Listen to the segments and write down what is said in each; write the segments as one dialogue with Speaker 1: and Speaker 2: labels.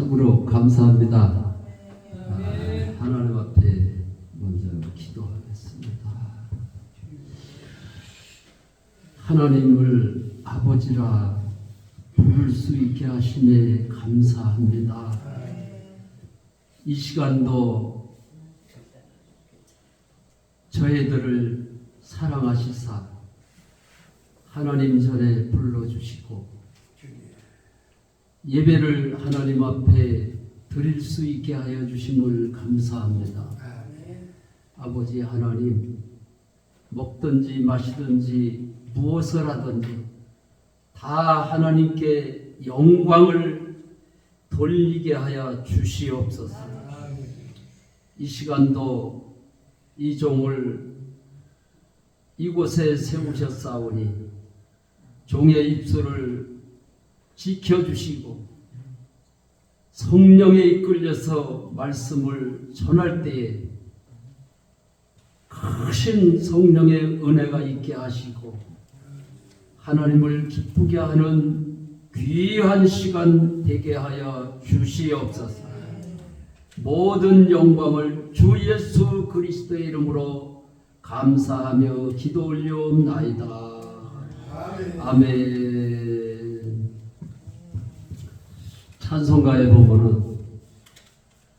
Speaker 1: 참으로 감사합니다. 하나님 앞에 먼저 기도하겠습니다. 하나님을 아버지라 부를 수 있게 하시네 감사합니다. 이 시간도 저희들을 사랑하시사 하나님 전에 불러주시고 예배를 하나님 앞에 드릴 수 있게 하여 주심을 감사합니다. 아버지 하나님, 먹든지 마시든지 무엇을 하든지 다 하나님께 영광을 돌리게 하여 주시옵소서. 이 시간도 이 종을 이곳에 세우셨사오니 종의 입술을 지켜주시고 성령에 이끌려서 말씀을 전할 때에 크신 성령의 은혜가 있게 하시고 하나님을 기쁘게 하는 귀한 시간 되게 하여 주시옵소서. 모든 영광을 주 예수 그리스도의 이름으로 감사하며 기도 올려옵나이다. 아멘. 찬송가에 보면은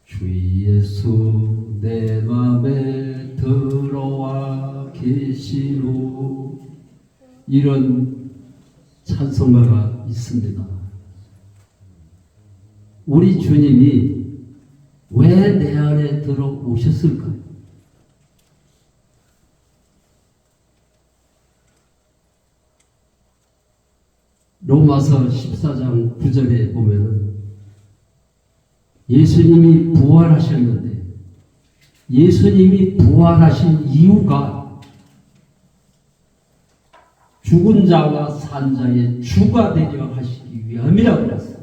Speaker 1: 주 예수 내 맘에 들어와 계시노 이런 찬송가가 있습니다. 우리 주님이 왜 내 안에 들어오셨을까요? 로마서 14장 9절에 보면은 예수님이 부활하셨는데 예수님이 부활하신 이유가 죽은 자와 산 자의 주가 되려 하시기 위함이라고 했습니다.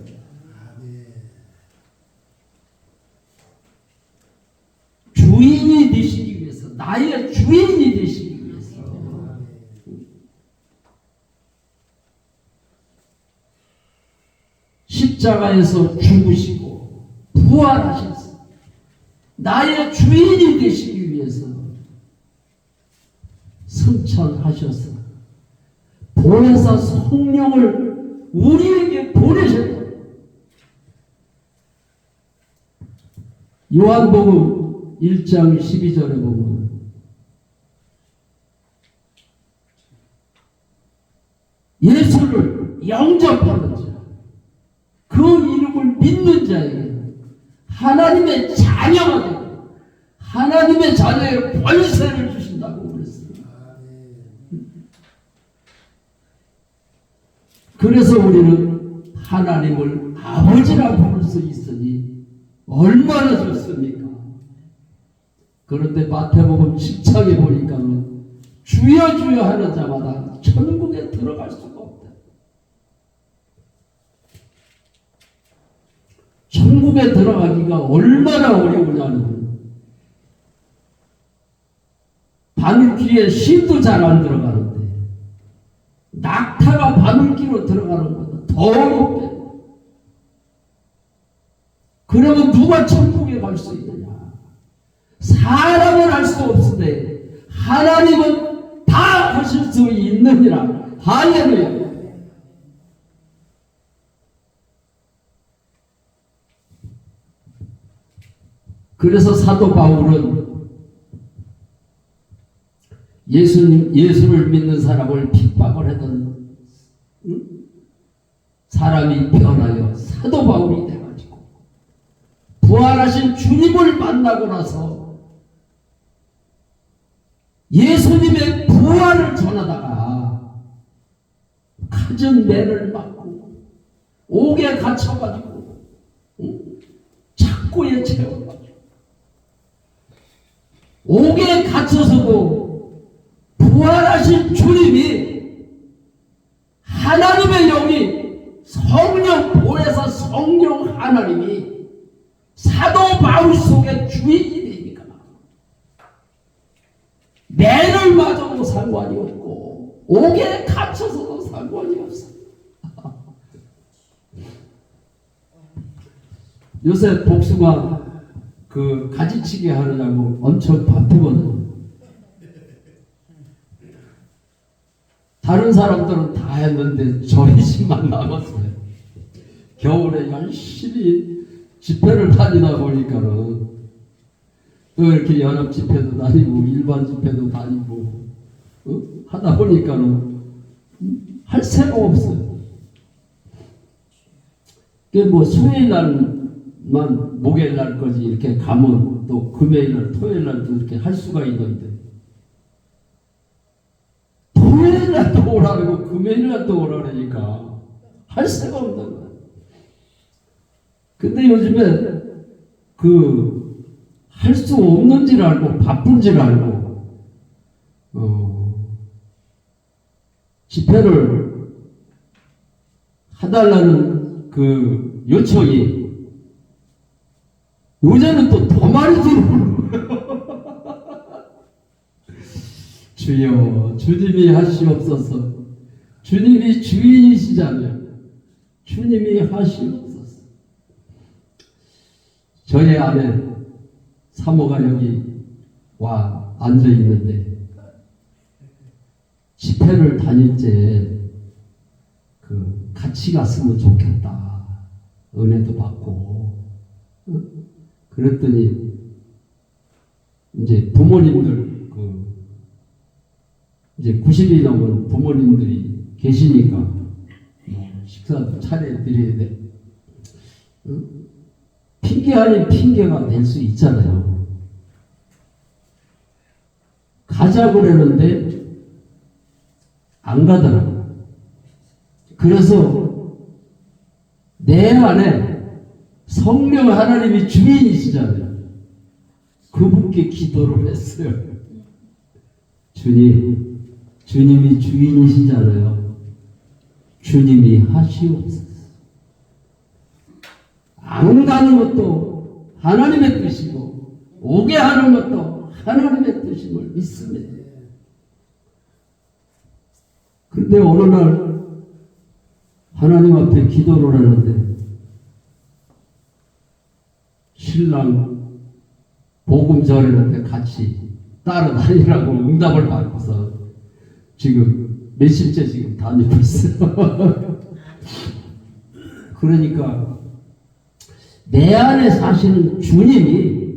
Speaker 1: 주인이 되시기 위해서, 나의 주인이 되시기 위해서 십자가에서 죽으시고 부활하셨습니다. 나의 주인이 되시기 위해서 승천하셔서 보혜사 성령을 우리에게 보내셨다. 요한복음 1장 12절에 보면 예수를 영접하는 자, 그 이름을 믿는 자에게 하나님의 자녀가 되고 하나님의 자녀의 권세를 주신다고 그랬습니다. 그래서 우리는 하나님을 아버지라 부를 수 있으니 얼마나 좋습니까? 그런데 마태복음 10장에 보니까는 주여 주여 하는 자마다 천국에 들어갈 수가 없다. 천국에 들어가기가 얼마나 어려우냐는, 바늘길에 신도 잘 안 들어가는데 낙타가 바늘길로 들어가는 것보다 더 어렵대. 그러면 누가 천국에 갈 수 있느냐? 사람은 할 수 없으되 하나님은 다 하실 수 있느니라. 할렐루야. 그래서 사도 바울은 예수를 믿는 사람을 핍박을 하던 사람이 변하여 사도 바울이 돼가지고 부활하신 주님을 만나고 나서 예수님의 부활을 전하다가 갖은 매를 맞고 옥에 갇혀가지고 착고에 채워가지고 옥에 갇혀서도 부활하신 주님이 하나님의 영이 성령 보혜사 성령 하나님이 사도 바울 속에 주인이 되니까 매를 맞아도 상관이 없고 옥에 갇혀서도 상관이 없어. 요새 복숭아 그 가지치기 하느냐고 엄청 바쁘거든. 다른 사람들은 다 했는데 저희 집만 남았어요. 겨울에 열심히 집회를 다니다 보니까는 또 이렇게 연합 집회도 다니고 일반 집회도 다니고 하다 보니까는 할 새가 없어요. 뭐 수요일 날만 목요일 날까지 이렇게 가면 또 금요일 날 토요일 날도 이렇게 할 수가 있는데 토요일 날도 오라고 금요일 날도 오라니까 할 새가 없는 거야. 근데 요즘에 할 수 없는 줄 알고 바쁜 줄 알고 집회를 해달라는 그 요청이 요새는 또 더 많이 들어오는 거예요. 주여 주님이 하시옵소서. 주님이 주인이시잖아요. 주님이 하시옵소서. 저희 아내 사모가 여기 와 앉아 있는데 집회를 다닐 때 같이 갔으면 좋겠다. 은혜도 받고. 그랬더니 이제 부모님들 이제 90이 넘은 부모님들이 계시니까 식사도 차려드려야 돼. 핑계 아닌 핑계가 될 수 있잖아요. 가자고 그러는데 안 가더라고요. 그래서 내 안에 성령 하나님이 주인이시잖아요. 그분께 기도를 했어요. 주님이 주인이시잖아요. 주님이 하시옵소서. 안 가는 것도 하나님의 뜻이고 오게 하는 것도 하나님의 뜻임을 믿습니다. 그런데 어느 날 하나님 앞에 기도를 하는데 신랑 복음 전하는데 같이 따라다니라고 응답을 받고서 지금 몇십째 지금 다니고 있어요. 그러니까 내 안에 사시는 주님이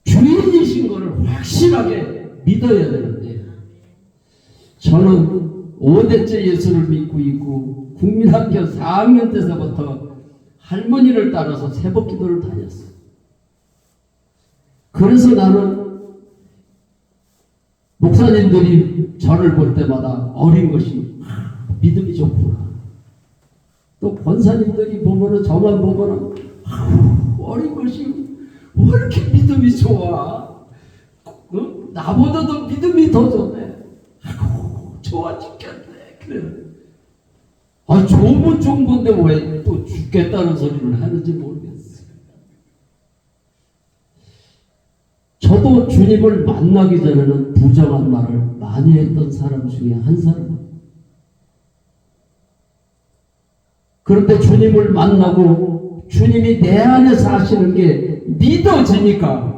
Speaker 1: 주인이신 것을 확실하게 믿어야 되는데 저는 5대째 예수를 믿고 있고 국민학교 4학년 때서부터 할머니를 따라서 새벽기도를 다녔어요. 그래서 나는 목사님들이 저를 볼 때마다 어린 것이 믿음이 좋구나. 또 권사님들이 보면은 저만 보면은 어린 것이 왜 이렇게 믿음이 좋아? 나보다도 믿음이 더 좋네. 좋아 죽겠네. 그래. 좋으면 좋은 건데 왜 또 죽겠다는 소리를 하는지 모르겠어요. 저도 주님을 만나기 전에는 부정한 말을 많이 했던 사람 중에 한 사람입니다. 그런데 주님을 만나고 주님이 내 안에서 하시는 게 믿어지니까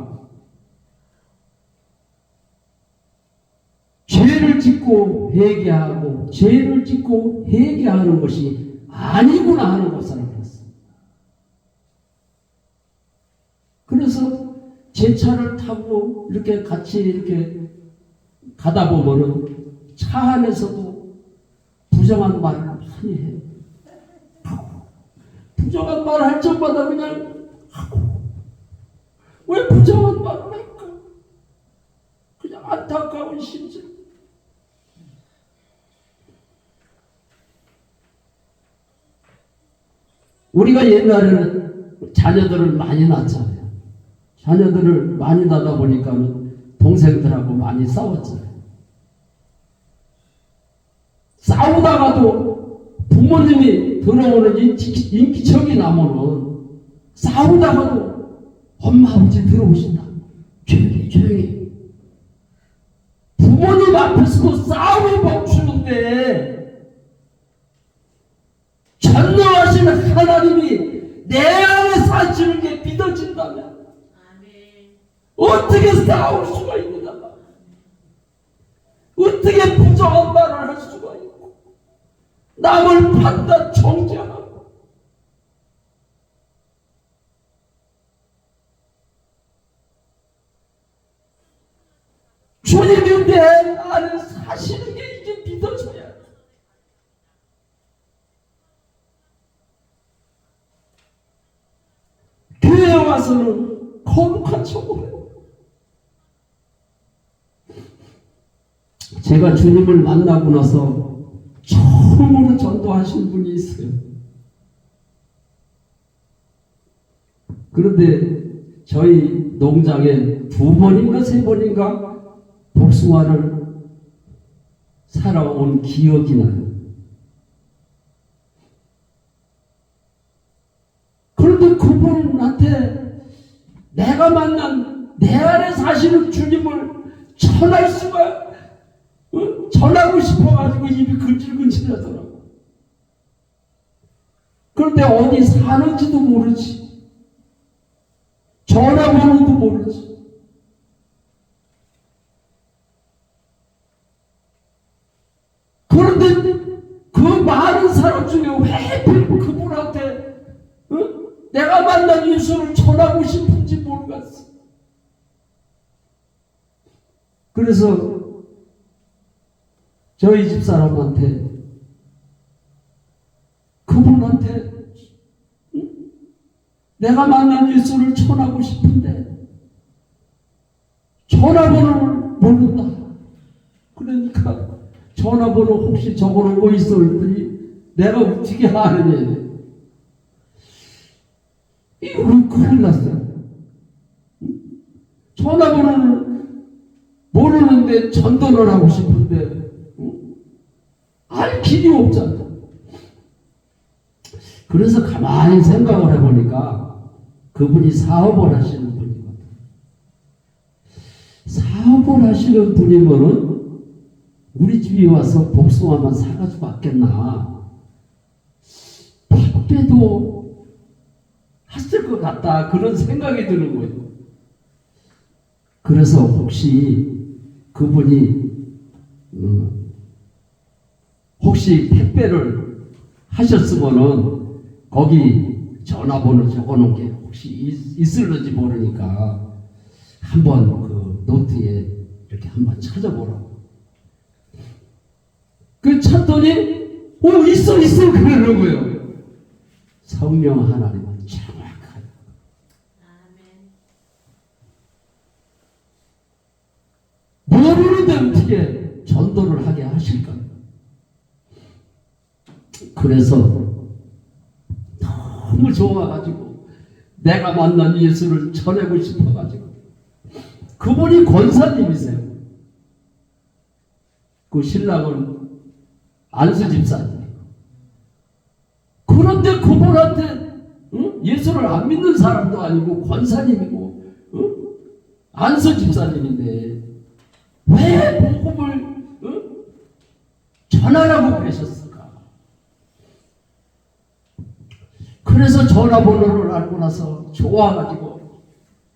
Speaker 1: 죄를 짓고 회개하고 죄를 짓고 회개하는 것이 아니구나 하는 것을 알았습니다. 그래서 제 차를 타고 이렇게 같이 이렇게 가다 보면은 차 안에서도 부정한 말을 많이 해요. 부정한 말 할 적마다 그냥 왜 부정한 말을 할까? 그냥 안타까운 심정. 우리가 옛날에는 자녀들을 많이 낳잖아요. 자녀들을 많이 낳다 보니까 동생들하고 많이 싸웠잖아요. 싸우다가도 부모님이 들어오는 인기척이 나면은 싸우다가도 엄마 아버지 들어오신다. 조용히. 부모님 앞에서도 싸움이 멈추는데 전능하신 하나님이 내 안에 사시는 게 믿어진다면 어떻게 싸울 수가 있느냐, 어떻게 부정한 말을 할 수가 있고 남을 판단 정죄하고. 주님이 내 안에 사시는 게 이게 믿어져야 돼. 교회에 와서는 거룩한 척을 해요. 제가 주님을 만나고 나서 처음으로 전도하신 분이 있어요. 그런데 저희 농장에 2번인가 3번인가 복숭아를 살아온 기억이 나요. 그런데 그분한테 내가 만난 내 안에 사시는 주님을 전할 수가, 전하고 싶어가지고 입이 근질근질하더라고. 그런데 어디 사는지도 모르지, 전화번호도 모르지. 그런데 그 많은 사람 중에 왜 하필 그분한테 내가 만난 예수를 전하고 싶은지 모르겠어. 그래서 저희 집 사람한테, 그분한테 내가 만난 예수를 전하고 싶은데 전화번호를 모른다. 그러니까 전화번호 혹시 적어놓고 있어 했더니 내가 어떻게 아느냐. 이거 큰일 났어요. 전화번호는 모르는데 전도를 하고 싶은데 알 길이 없잖아. 그래서 가만히 생각을 해보니까 그분이 사업을 하시는 분이거든. 사업을 하시는 분이면은 우리 집에 와서 복숭아만 사가지고 왔겠나, 택배도 했을 것 같다, 그런 생각이 드는 거예요. 그래서 혹시 그분이 혹시 택배를 하셨으면은 거기 전화번호 적어놓은 게 혹시 있을는지 모르니까 한번 그 노트에 이렇게 한번 찾아보라고. 그 찾더니 있어 그러는 거예요. 성령 하나님은 정확하다. 모르는데 어떻게 전도를 하게 하실까? 그래서 너무 좋아가지고 내가 만난 예수를 전하고 싶어가지고, 그분이 권사님이세요. 그 신랑은 안수 집사님이고. 그런데 그분한테 예수를 안 믿는 사람도 아니고 권사님이고 안수 집사님인데 왜 복음을 전하라고 그러셨을까? 그래서 전화번호를 알고 나서 좋아가지고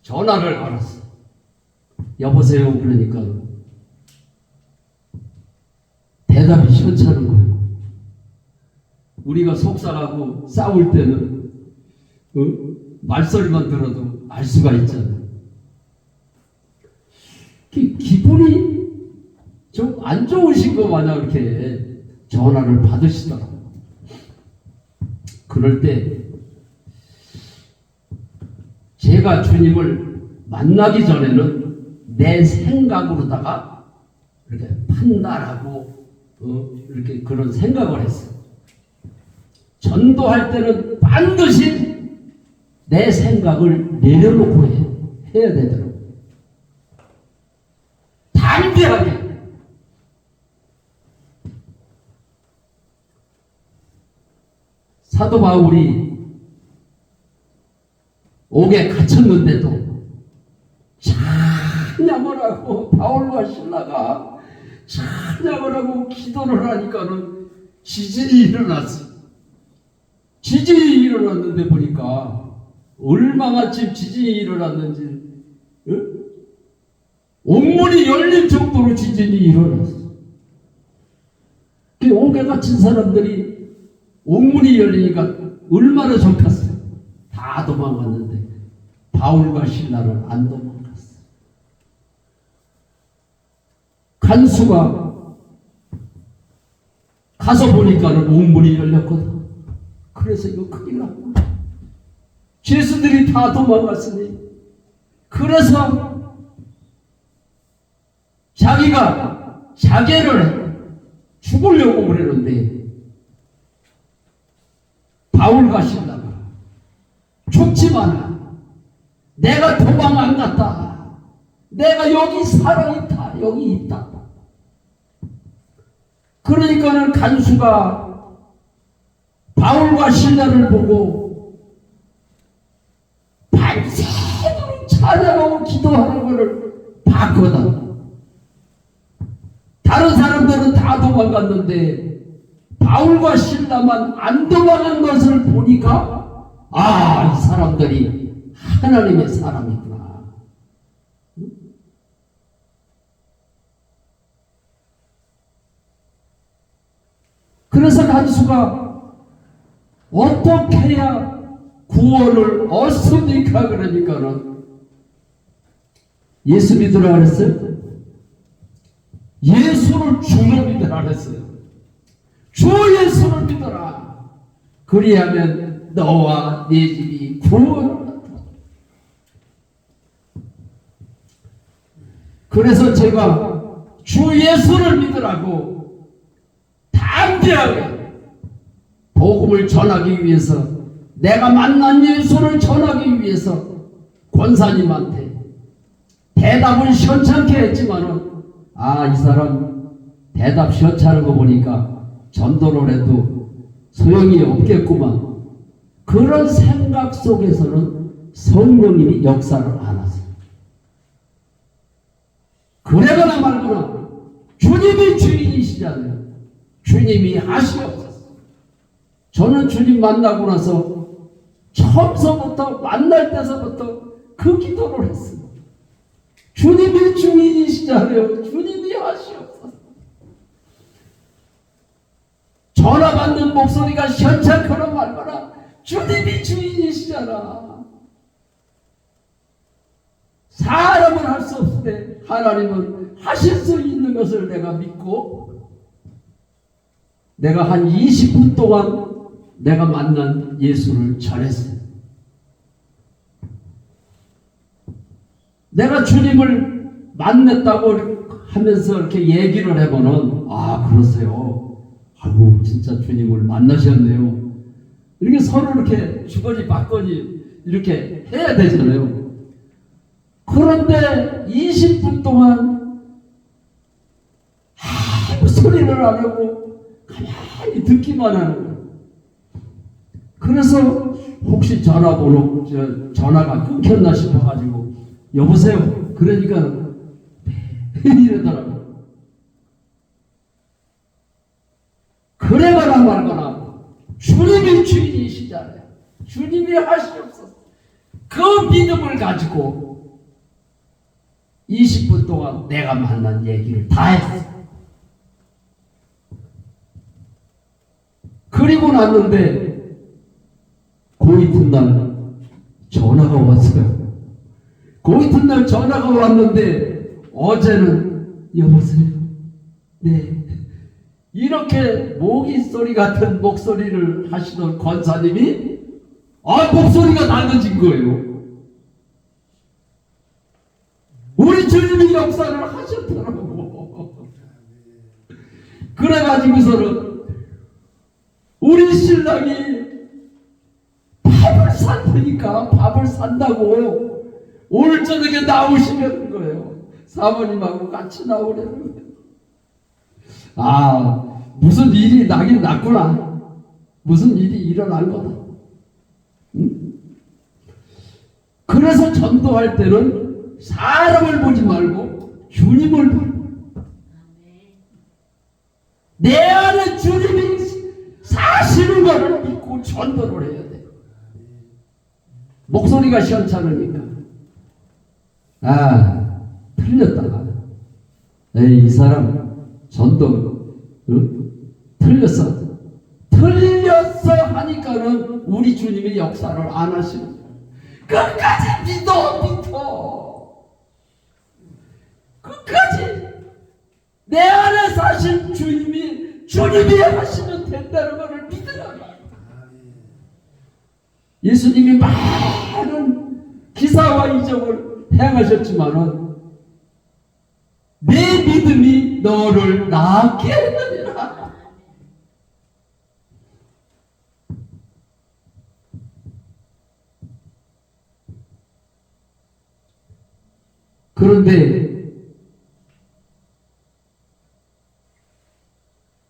Speaker 1: 전화를 걸었어. 여보세요. 그러니까 대답이 시원찮은 거예요. 우리가 속상하고 싸울 때는 말소리만 들어도 알 수가 있잖아요. 기분이 좀 안 좋으신 거 마냥 이렇게 전화를 받으시더라고요. 그럴 때 제가 주님을 만나기 전에는 내 생각으로다가 이렇게 판단하고 이렇게 그런 생각을 했어요. 전도할 때는 반드시 내 생각을 내려놓고 해야 되더라고요. 담대하게. 사도 바울이 옥에 갇혔는데도 찬양을 하고, 바울과 신라가 찬양을 하고 기도를 하니까는 지진이 일어났어. 지진이 일어났는데 보니까 얼마나 지금 지진이 일어났는지 옥문이 열릴 정도로 지진이 일어났어. 그 옥에 갇힌 사람들이 옥문이 열리니까 얼마나 좋겠어. 다 도망갔는데 바울과 신라는 안 도망갔어. 간수가 가서 보니까는 옥문이 열렸거든. 그래서 이거 큰일 났다. 죄수들이 다 도망갔으니 그래서 자기가 자결을 죽으려고 그러는데 바울과 신라가 죽지만 내가 도망 안 갔다. 내가 여기 살아있다. 여기 있다. 그러니까는 간수가 바울과 신라를 보고 밤새도록 찬양하고 기도하는 것을 봤거든. 다른 사람들은 다 도망갔는데 바울과 신라만 안 도망간 것을 보니까 아, 이 사람들이 하나님의 사람이구나. 그래서 간수가 어떻게 해야 구원을 얻습니까? 그러니까는 예수 믿으라 그랬어요. 예수를 주로 믿으라 그랬어요. 주 예수를 믿어라. 그리하면 너와 네 집이 구원을 얻다. 그래서 제가 주 예수를 믿으라고 담대하게 복음을 전하기 위해서, 내가 만난 예수를 전하기 위해서 권사님한테 대답을 시원찮게 했지만은 아, 이 사람 대답 시원찮은 거 보니까 전도를 해도 소용이 없겠구만. 그런 생각 속에서는 성령님이 역사를 안 하세요. 그래거나 말거나 주님이 주인이시잖아요. 주님이 하시옵소서. 저는 주님 만나고 나서 처음서부터 만날 때서부터 그 기도를 했어요. 주님이 주인이시잖아요. 주님이 하시옵소서. 전화 받는 목소리가 시원찮거나 말거나 주님이 주인이시잖아. 사람은 할 수 없을 때 하나님은 하실 수 있는 것을 내가 믿고, 내가 한 20분 동안 내가 만난 예수를 전했어요. 내가 주님을 만났다고 하면서 이렇게 얘기를 해보면 아, 그러세요. 아이고, 진짜 주님을 만나셨네요. 이렇게 서로 이렇게 주거니 받거니 이렇게 해야 되잖아요. 그런데 20분 동안 아무 소리를 안 하고 가만히 듣기만 하는 거예요. 그래서 혹시 전화번호, 전화가 끊겼나 싶어가지고 여보세요. 그러니까 이러더라고요. 그래거나 말거나 주님이 주인이시잖아요. 주님이 하시옵소서. 그 믿음을 가지고 20분 동안 내가 만난 얘기를 다 했어요. 그리고 났는데 그 이튿날 전화가 왔어요. 그 이튿날 전화가 왔는데 어제는 여보세요. 네. 이렇게 모기 소리 같은 목소리를 하시던 권사님이 목소리가 달라진 거예요. 우리 주님이 역사를 하셨더라고. 그래가지고서는 우리 신랑이 밥을 산다니까, 밥을 산다고 오늘 저녁에 나오시려는 거예요. 사모님하고 같이 나오려는 거예요. 아, 무슨 일이 나긴 났구나. 무슨 일이 일어난 거다. 응? 그래서 전도할 때는 사람을 보지 말고 주님을 보고, 내 안에 주님이 사시는 것을 믿고 가지고 전도를 해야 돼요. 목소리가 시원찮으니까. 아, 틀렸다. 에이, 이 사람 전도 틀렸어. 틀렸어 하니까는 우리 주님이 역사를 안 하시는 거예요. 끝까지 믿어. 끝까지 내 안에 사신 주님이 하시면 된다는 것을 믿으라고. 예수님이 많은 기사와 이적을 행하셨지만은 내 믿음이 너를 낫게 했느니라. 그런데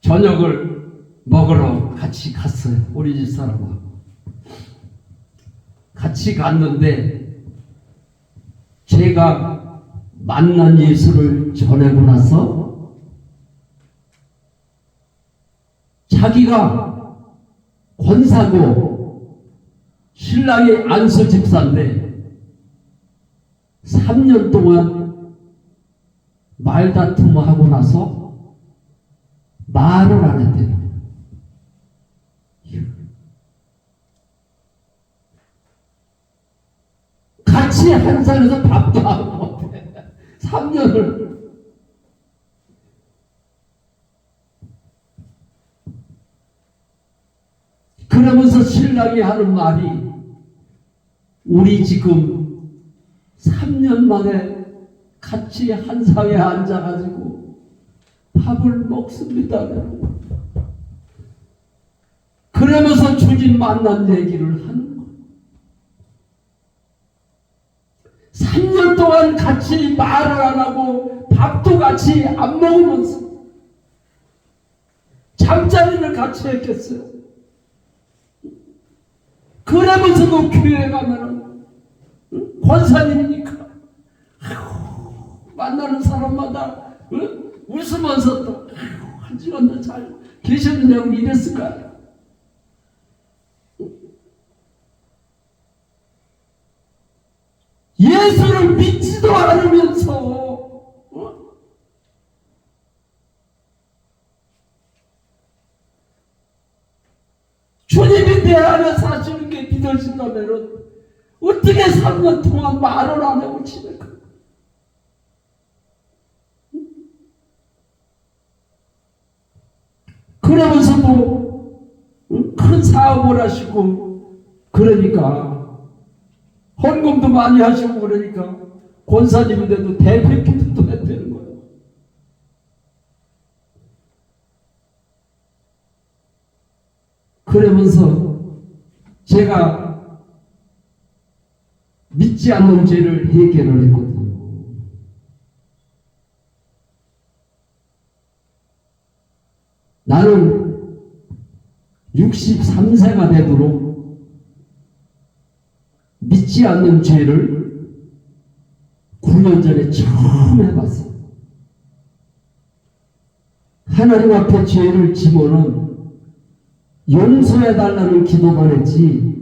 Speaker 1: 저녁을 먹으러 같이 갔어요. 우리 집 사람하고 같이 갔는데 제가 만난 예수를 전하고 나서 자기가 권사고 신랑이 안수 집사인데 3년 동안 말다툼을 하고 나서 말을 안 했대요. 같이 한 산에서 밥도 안 먹대. 3년을. 그러면서 신랑이 하는 말이 우리 지금 3년 만에 같이 한 상에 앉아가지고 밥을 먹습니다. 그러면서 주님 만난 얘기를 하는 거예요. 3년 동안 같이 말을 안 하고 밥도 같이 안 먹으면서 잠자리를 같이 했겠어요. 그러면서도 교회 가면은 권사님이니까 만나는 사람마다 웃으면서 또 한 시간도 잘 계셨느냐고 이랬을 거야. 예수를 믿지도 않으면서 주님이 내 안에 사시는 게 믿어진다면 어떻게 3년 동안 말을 안 하고 지낼까? 그러면서도 큰 사업을 하시고 그러니까 헌금도 많이 하시고 그러니까 권사님인데도 대표 기도도 했다는 거예요. 그러면서 제가 믿지 않는 죄를 해결을 했거든요. 나는 63세가 되도록 믿지 않는 죄를 9년 전에 처음 해봤어요. 하나님 앞에 죄를 지고는 용서해달라는 기도만 했지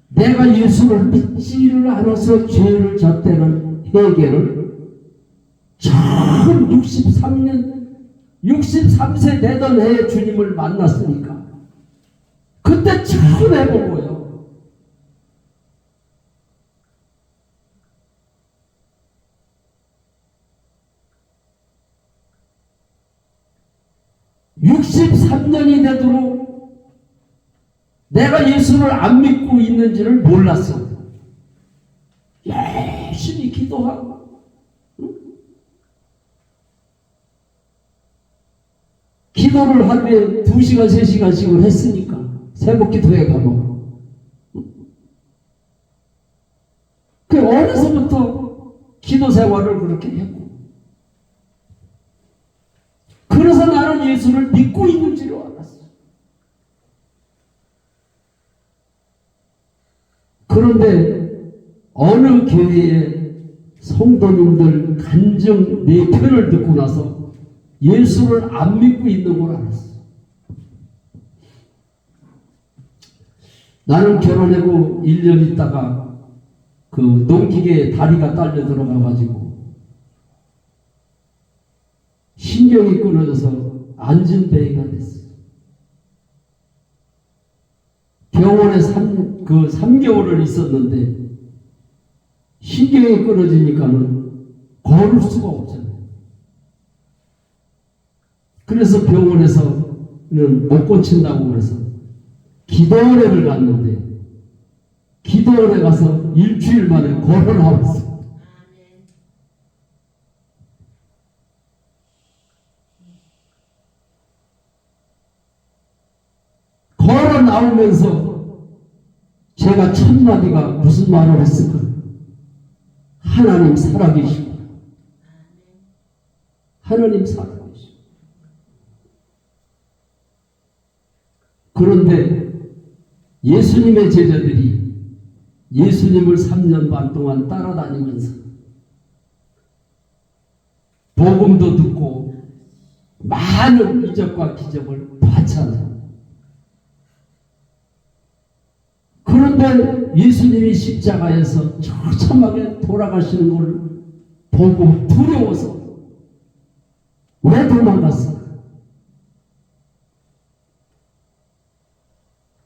Speaker 1: 내가 예수를 믿지를 않아서 죄를 졌다는 해결을 처음 63세 되던 해에 주님을 만났으니까 그때 처음 해본 거예요. (63년이) 되도록 내가 예수를 안 믿고 있는지를 몰랐어. 열심히 기도하고 기도를 하루에 2시간 3시간씩을 했으니까 새벽 기도회 가면 그 어려서부터 기도 생활을 그렇게 했고 그래서 나는 예수를 믿고 있는 줄 알았어. 그런데 어느 교회에 성도님들 간증 내 편을 듣고 나서 예수를 안 믿고 있는 걸 알았어. 나는 결혼하고 1년 있다가 그 농기계에 다리가 딸려 들어가가지고 신경이 끊어져서 안진뱅이가 됐어요. 병원에 3개월을 있었는데 신경이 끊어지니까는 걸을 수가 없잖아요. 그래서 병원에서는 못 고친다고 그래서 기도원회를 갔는데 기도원에 가서 일주일 만에 걸어 나왔어요. 걸어 나오면서 제가 첫 마디가 무슨 말을 했을까? 하나님 살아계시고, 하나님 살아계시고. 그런데 예수님의 제자들이 예수님을 3년 반 동안 따라다니면서 복음도 듣고 많은 이적과 기적을 봤잖아요. 그런데 예수님이 십자가에서 처참하게 돌아가시는 걸 보고 두려워서 왜 도망갔을까?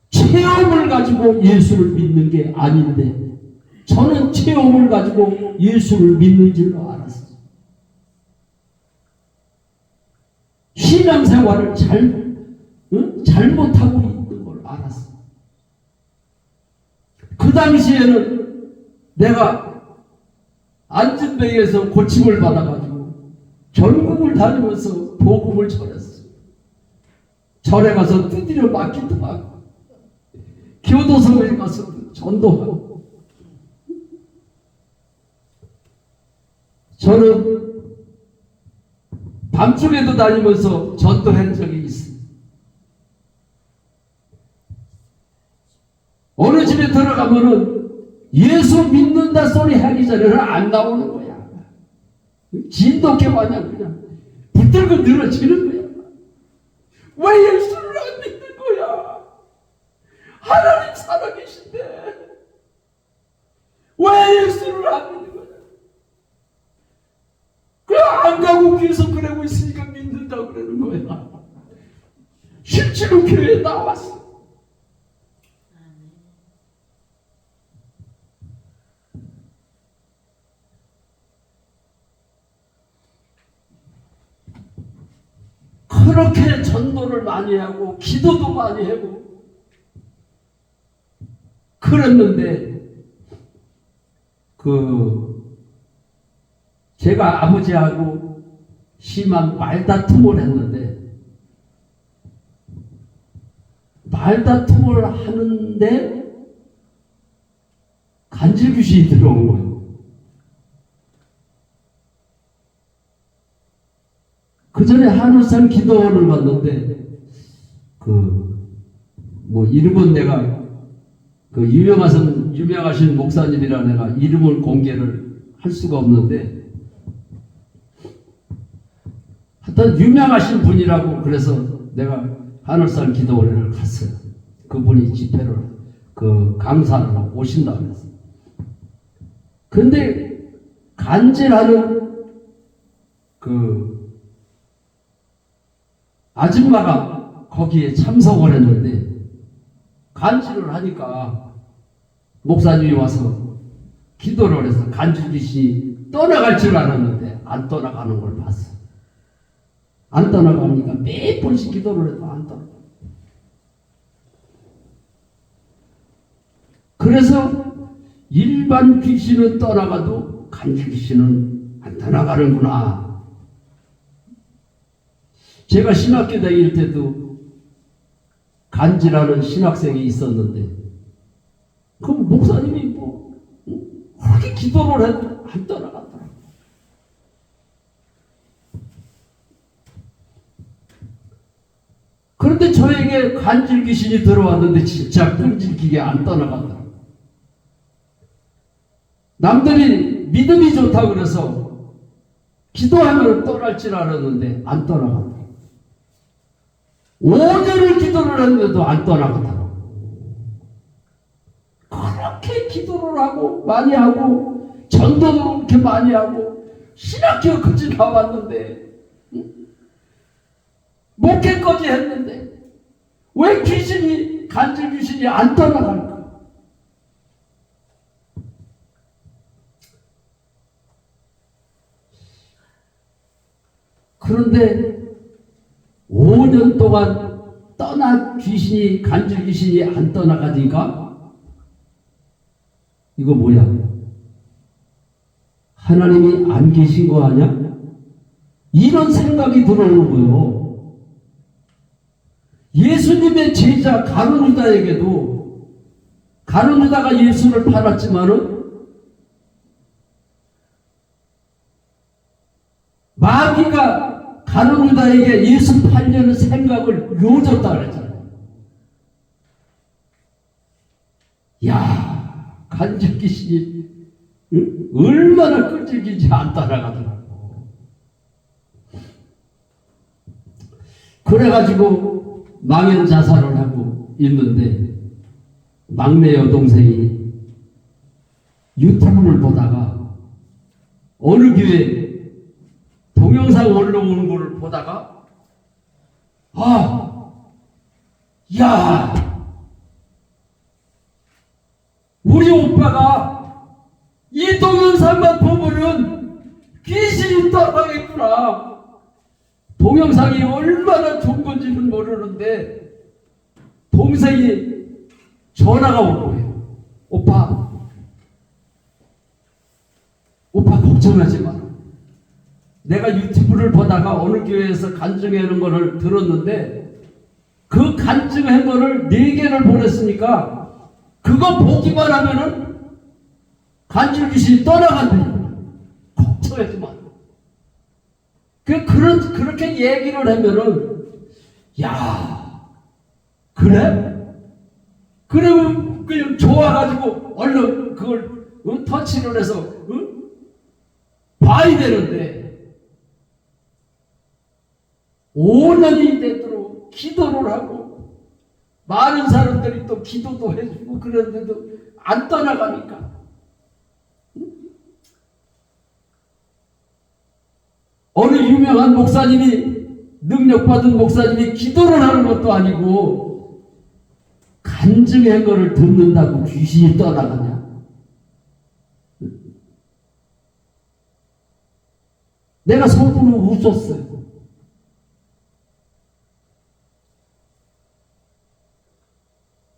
Speaker 1: 체험을 가지고 예수를 믿는 게 아닌데 저는 체험을 가지고 예수를 믿는 줄로 알았어요. 신앙생활을 잘못하고 있는 걸 알았어요. 그 당시에는 내가 안진뱅이에서 고침을 받아가지고 전국을 다니면서 복음을 전했어요. 절에 가서 두드려 맞기도 하고 교도소에 가서 전도하고. 저는 밤중에도 다니면서 전도한 적이 있어요. 어느 집에 들어가면은 예수 믿는다 소리 하기 전에는 안 나오는 거야. 진돗개 마냥 그냥 붙들고 늘어지는 거야. 왜 예수를 안 믿는 거야? 하나님 살아계신데 왜 예수를 안 믿는 거야? 그냥 안 가고 계속 그러고 있으니까 믿는다고 그러는 거야. 실제로 교회에 나왔어. 그렇게 전도를 많이 하고 기도도 많이 하고 그랬는데 제가 아버지하고 심한 말다툼을 했는데 말다툼을 하는데 간질귀신이 들어온 거예요. 그 전에 한울산 기도원을 갔는데 이름은 내가 유명하신 목사님이라 내가 이름을 공개를 할 수가 없는데 하여튼 유명하신 분이라고 그래서 내가 한울산 기도원을 갔어요. 그분이 집회를 강사를 하고 오신다고 그랬어요. 근데 간질하는 아줌마가 거기에 참석을 했는데 간질을 하니까 목사님이 와서 기도를 해서 간질귀신이 떠나갈 줄 알았는데 안 떠나가는 걸 봤어. 안 떠나가니까 몇 번씩 기도를 해도 안 떠나가. 그래서 일반 귀신은 떠나가도 간질귀신은 안 떠나가는구나. 제가 신학교 다닐 때도 간지라는 신학생이 있었는데 그 목사님이 그렇게 기도를 해도 안 떠나갔더라고요. 그런데 저에게 간질 귀신이 들어왔는데 진짜 끈질기게 안 떠나갔더라고요. 남들이 믿음이 좋다고 그래서 기도하면 떠날 줄 알았는데 안 떠나갔더라고요. 5년을 기도를 했는데도 안 떠나가더라고. 기도를 하고 많이 하고 전도도 그렇게 많이 하고 신학교까지 나왔는데 목회까지 했는데 왜 귀신이 간질 귀신이 안 떠나갈까? 그런데 5년 동안 떠난 귀신이 간질 귀신이 안 떠나가니까 이거 뭐야? 하나님이 안 계신 거 아니야? 이런 생각이 들어오는 거예요. 예수님의 제자 가룟 유다에게도 가룟 유다가 예수를 팔았지만은 마귀가 가룟 유다에게 예수 팔려는 생각을 요줬다 그랬잖아요. 야, 간질 귀신이 얼마나 끈질기지 안 따라가더라고. 그래가지고 망연자살을 하고 있는데 막내 여동생이 유튜브를 보다가 어느 교회 동영상 올라오는 거를 보다가 야, 우리 오빠가 이 동영상만 보면은 귀신이 떠나겠구나. 동영상이 얼마나 좋은 건지는 모르는데 동생이 전화가 온 거예요. 오빠 걱정하지 마. 내가 유튜브를 보다가 어느 교회에서 간증하는 거를 들었는데 그 간증한 거를 4개를 보냈으니까 그거 보기만 하면은 간질 귀신이 떠나간대. 걱정하지 마. 그렇게 얘기를 하면은 야, 그래? 그러면 그냥 좋아가지고 얼른 그걸 터치를 해서 봐야 되는데 5년이 되도록 기도를 하고 많은 사람들이 또 기도도 해주고 그런데도 안 떠나가니까 어느 유명한 목사님이 능력받은 목사님이 기도를 하는 것도 아니고 간증한 거를 듣는다고 귀신이 떠나가냐? 내가 속으로 웃었어요.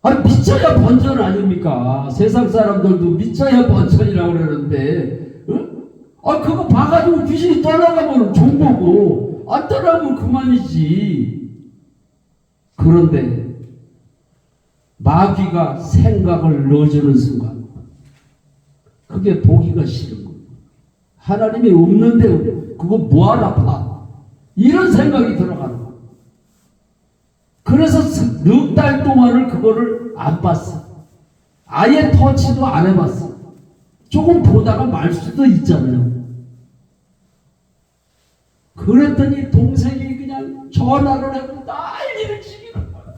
Speaker 1: 아니 믿져야 번전 아닙니까? 세상 사람들도 믿져야 번전이라고 그러는데 그거 봐가지고 귀신이 떠나가면 좋은 거고 안 떠나가면 그만이지. 그런데 마귀가 생각을 넣어주는 순간 그게 보기가 싫은 거예요. 하나님이 없는데 그거 뭐하나 봐. 이런 생각이 들어가는 거예요. 그래서 넉 달 동안을 그거를 안 봤어. 아예 터치도 안 해봤어. 조금 보다가 말 수도 있잖아요. 그랬더니 동생이 그냥 전화를 하고 난리를 치기는 거야.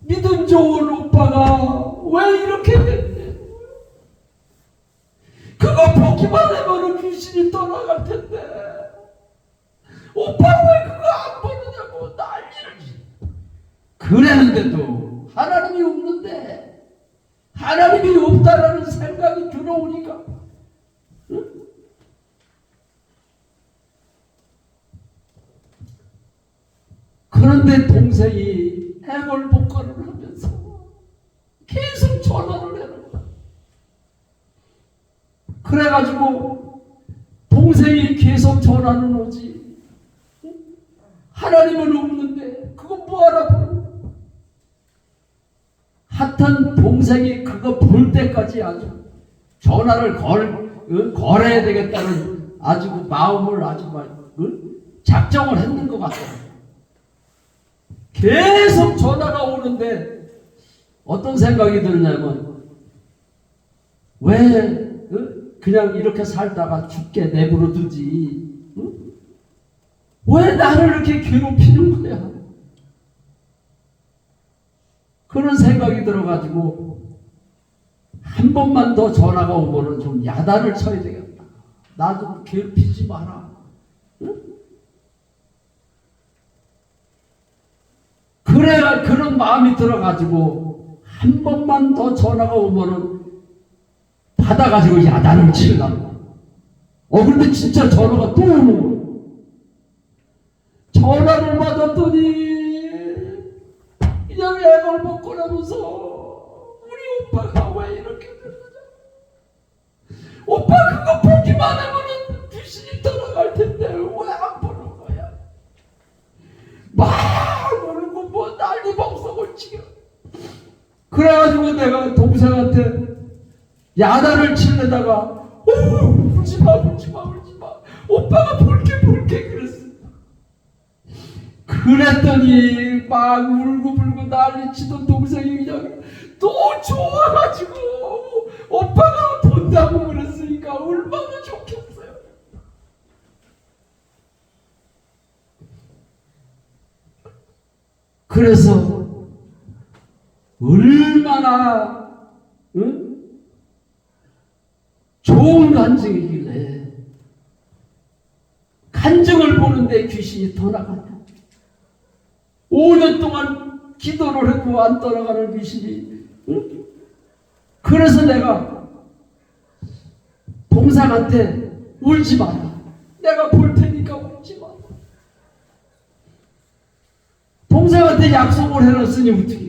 Speaker 1: 믿음 좋은 오빠가 왜 이렇게 됐냐. 그거 보기만 해봐도 귀신이 떠나갈 텐데 오빠 왜 그거 안 보느냐고 난리를 치. 그랬는데도 하나님이 없는데 하나님이 없다라는 생각이 들어오니까 그런데 동생이 애걸복걸을 하면서 계속 전화를 해는 거야. 그래가지고 동생이 계속 전화는 오지. 하나님은 없는데 그거 뭐하라고. 하여튼 동생이 그거 볼 때까지 아주 전화를 걸어야 되겠다는 아주 마음을 아주 작정을 했는 것 같아요. 계속 전화가 오는데 어떤 생각이 드냐면 왜 그냥 이렇게 살다가 죽게 내버려 두지? 왜 나를 이렇게 괴롭히는 거야? 그런 생각이 들어가지고 한 번만 더 전화가 오면은 좀 야단을 쳐야 되겠다. 나 좀 괴롭히지 마라. 응? 그래야 그런 마음이 들어가지고 한 번만 더 전화가 오면은 받아가지고 야단을 치려고. 근데 진짜 전화가 또 오는 거야. 전화를 받았더니 그냥 애걸 먹고 나면서 우리 오빠가 왜 이렇게 되느냐. 오빠 그거 보기만 하면은 귀신이 떠나갈 텐데 왜 안 보는 거야. 막 모르고 뭐 난리 법석을 치겨. 그래가지고 내가 동생한테 야단을 치려다가 울지마 오빠가 볼게 그랬어. 그랬더니 막 울고 난리치던 동생이 그냥 또 좋아가지고 오빠가 본다고 그랬으니까 얼마나 좋겠어요. 그래서 얼마나 좋은 간증이길래 간증을 보는데 귀신이 떠나가냐. 5년 동안 기도를 해도 안 떠나가는 귀신이. 그래서 내가 동생한테 울지 마라. 내가 볼 테니까 울지 마라. 동생한테 약속을 해놨으니 어떻게.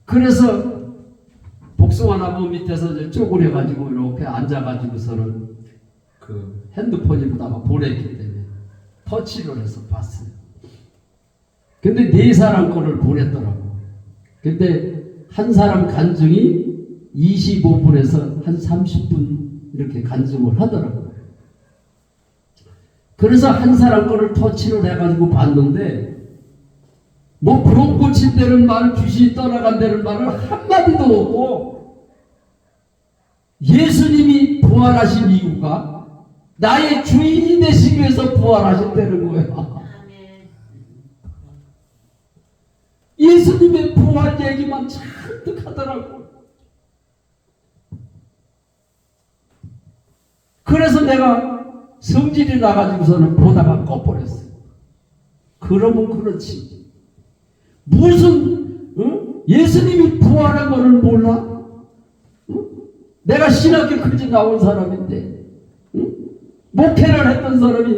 Speaker 1: 그래서 복숭아 나무 밑에서 이제 쪼그려가지고 이렇게 앉아가지고서는 그 핸드폰에다가 보냈기 때문에 터치를 해서 봤어요. 근데 4사람 거를 보냈더라고. 근데 한 사람 간증이 25분에서 한 30분 이렇게 간증을 하더라고요. 그래서 한 사람 거를 터치를 해가지고 봤는데 뭐 병 고친다는 말, 귀신이 떠나간다는 말을 한마디도 없고 예수님이 부활하신 이유가 나의 주인이 되시기 위해서 부활하셨다는 거예요. 예수님의 부활 얘기만 잔뜩 하더라고. 그래서 내가 성질이 나가지고서는 보다가 꺼버렸어요. 그러면 그렇지. 무슨 예수님이 부활한 거를 몰라? 내가 신학교 그지 나온 사람인데 목회를 했던 사람이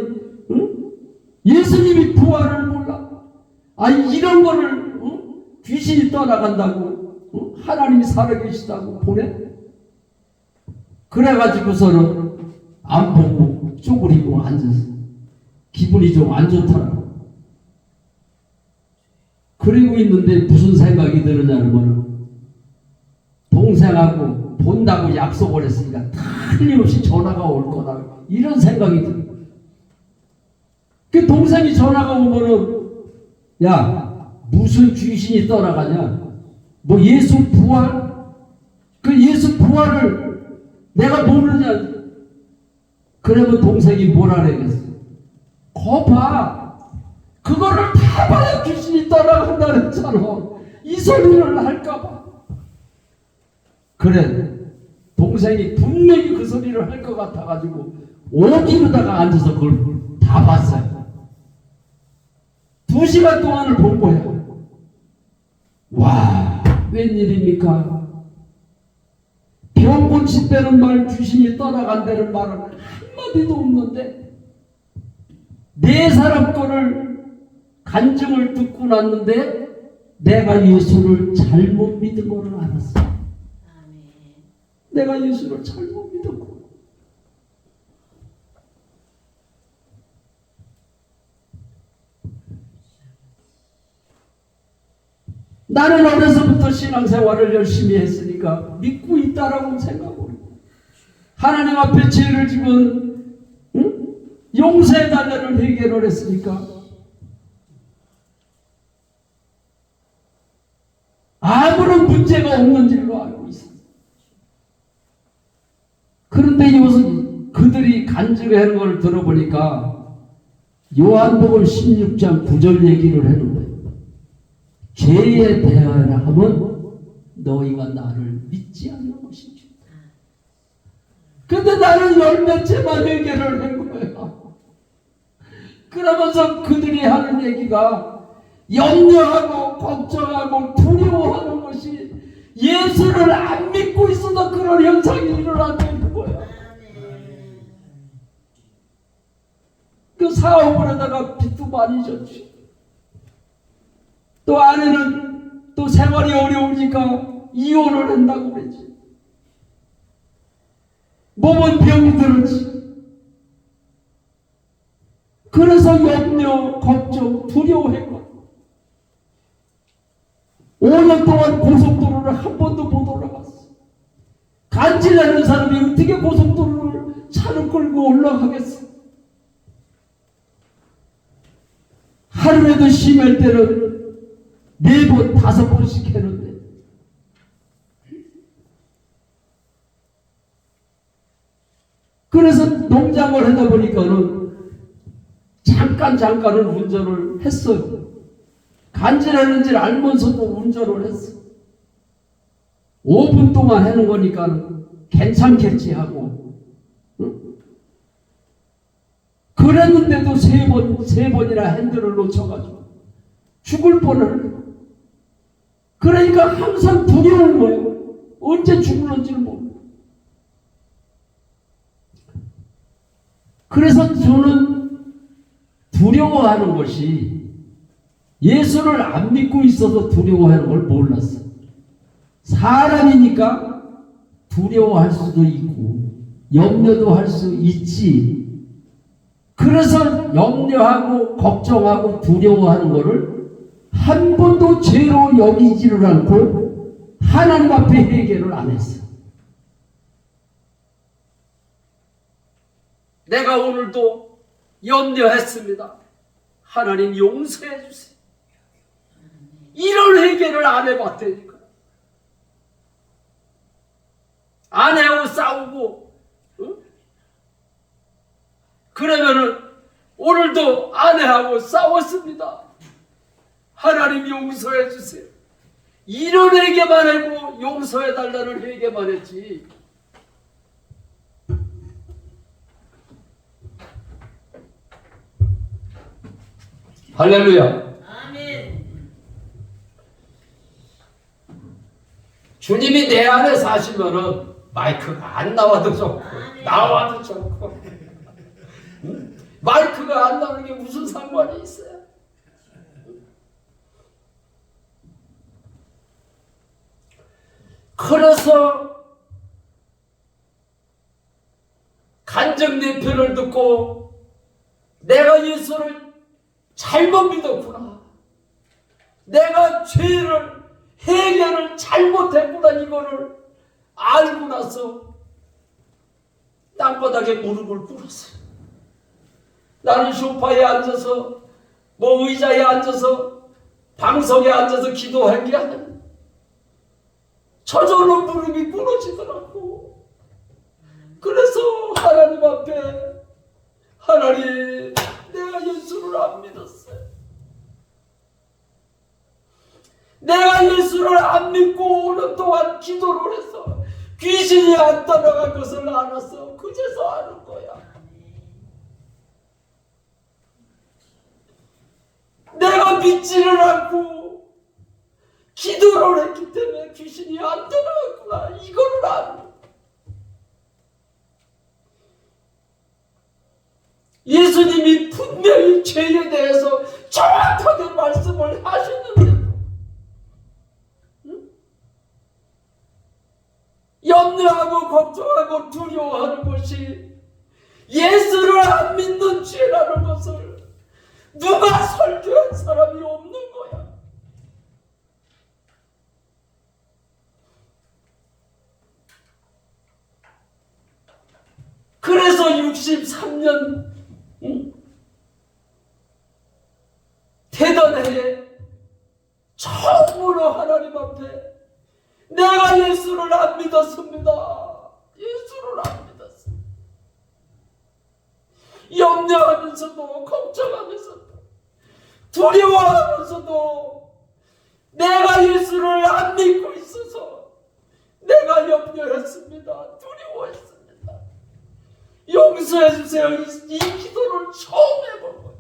Speaker 1: 예수님이 부활을 몰라? 아니 이런 거를 귀신이 떠나간다고 하나님이 살아계시다고 보내? 그래가지고서는 안 보고 쪼그리고 앉아서 기분이 좀 안 좋더라고. 그리고 있는데 무슨 생각이 드느냐면 동생하고 본다고 약속을 했으니까 틀림없이 전화가 올 거다 이런 생각이 들어요. 그 동생이 전화가 오면은 야 무슨 귀신이 떠나가냐, 뭐 예수 부활, 그 예수 부활을 내가 모르냐. 그러면 동생이 뭐라 그러겠어. 거봐 그거를 다 봐야 귀신이 떠나간다 그랬잖아. 이 소리를 할까봐. 그래 동생이 분명히 그 소리를 할 것 같아가지고 오기로다가 앉아서 그걸 다 봤어요. 2시간 동안을 본 거야. 와 웬일입니까? 병 고친다는 말, 귀신이 떠나간다는 말은 한마디도 없는데 4사람 거를 간증을 듣고 났는데 내가 예수를 잘못 믿은 거를 알았어. 내가 예수를 잘못 믿었고. 나는 어려서부터 신앙생활을 열심히 했으니까 믿고 있다라고 생각을 해요. 하나님 앞에 죄를 지면 용서해달라는 회개를 했으니까 아무런 문제가 없는 줄로 알고 있어요. 그런데 이것은 그들이 간증하는 걸 들어보니까 요한복음 16장 9절 얘기를 하는 거예요. 죄에 대하여 하면 너희가 나를 믿지 않는 것이지. 근데 나는 열몇째만 회개를 한 거야. 그러면서 그들이 하는 얘기가 염려하고 걱정하고 두려워하는 것이 예수를 안 믿고 있어도 그런 현상이 일어나고 있는 거야. 그 사업을 하다가 빚도 많이 졌지. 또 아내는 또 생활이 어려우니까 이혼을 한다고 그랬지. 몸은 병이 들었지. 그래서 염려, 걱정, 두려워했고 5년 동안 고속도로를 한 번도 못 올라갔어. 간질나는 사람이 어떻게 고속도로를 차를 끌고 올라가겠어? 하루에도 심할 때는 4번, 5번씩 했는데 그래서 농장을 하다 보니까는 잠깐은 운전을 했어요. 간질하는지를 알면서도 운전을 했어. 5분 동안 하는 거니까 괜찮겠지 하고. 응? 그랬는데도 세 번이나 핸들을 놓쳐가지고 죽을 뻔을. 그러니까 항상 두려운 거예요. 언제 죽을는지를 모르고. 그래서 저는 두려워하는 것이 예수를 안 믿고 있어서 두려워하는 걸 몰랐어. 사람이니까 두려워할 수도 있고 염려도 할 수 있지. 그래서 염려하고 걱정하고 두려워하는 것을 한 번도 죄로 여기지를 않고 하나님 앞에 회개를 안 했어. 내가 오늘도 염려했습니다. 하나님 용서해 주세요. 이런 회개를 안 해봤다니까. 아내하고 싸우고, 응? 그러면은 오늘도 아내하고 싸웠습니다. 하나님 용서해 주세요. 이런 회개만 하고 용서해 달라는 회개만 했지. 할렐루야.
Speaker 2: 아멘.
Speaker 1: 주님이 내 안에 사시면은 마이크가 안 나와도 좋고 나와도 좋고 마이크가 안 나오는 게 무슨 상관이 있어요? 그래서 간증대표를 듣고 내가 예수를 잘못 믿었구나. 내가 죄를 해결을 잘못했구나. 이거를 알고 나서 땅바닥에 무릎을 꿇었어요. 나는 소파에 앉아서 의자에 앉아서 방석에 앉아서 기도한 게 아니야. 저절로 무릎이 꿇어지더라고. 그래서 하나님 앞에 하나님 내가 예수를 안 믿었어요. 내가 예수를 안 믿고 오는 동안 기도를 해서 귀신이 안 따라간 것을 알았어. 그제서 아는 거야. 내가 믿지를 않고 기도를 했기 때문에 귀신이 안 따라갔구나. 이거를 아는. 예수님이 분명히 죄에 대해서 정확하게 말씀을 하셨는데도 염려하고 걱정하고 두려워하는 것이 예수를 안 믿는 죄라는 것을 누가 설교한 사람이 없는 거야. 그래서 63년 대단해. 처음으로 하나님 앞에 내가 예수를 안 믿었습니다. 예수를 안 믿었어. 염려하면서도 걱정하면서도 두려워하면서도 내가 예수를 안 믿고 있어서 용서해 주세요. 이 기도를 처음 해본 거예요.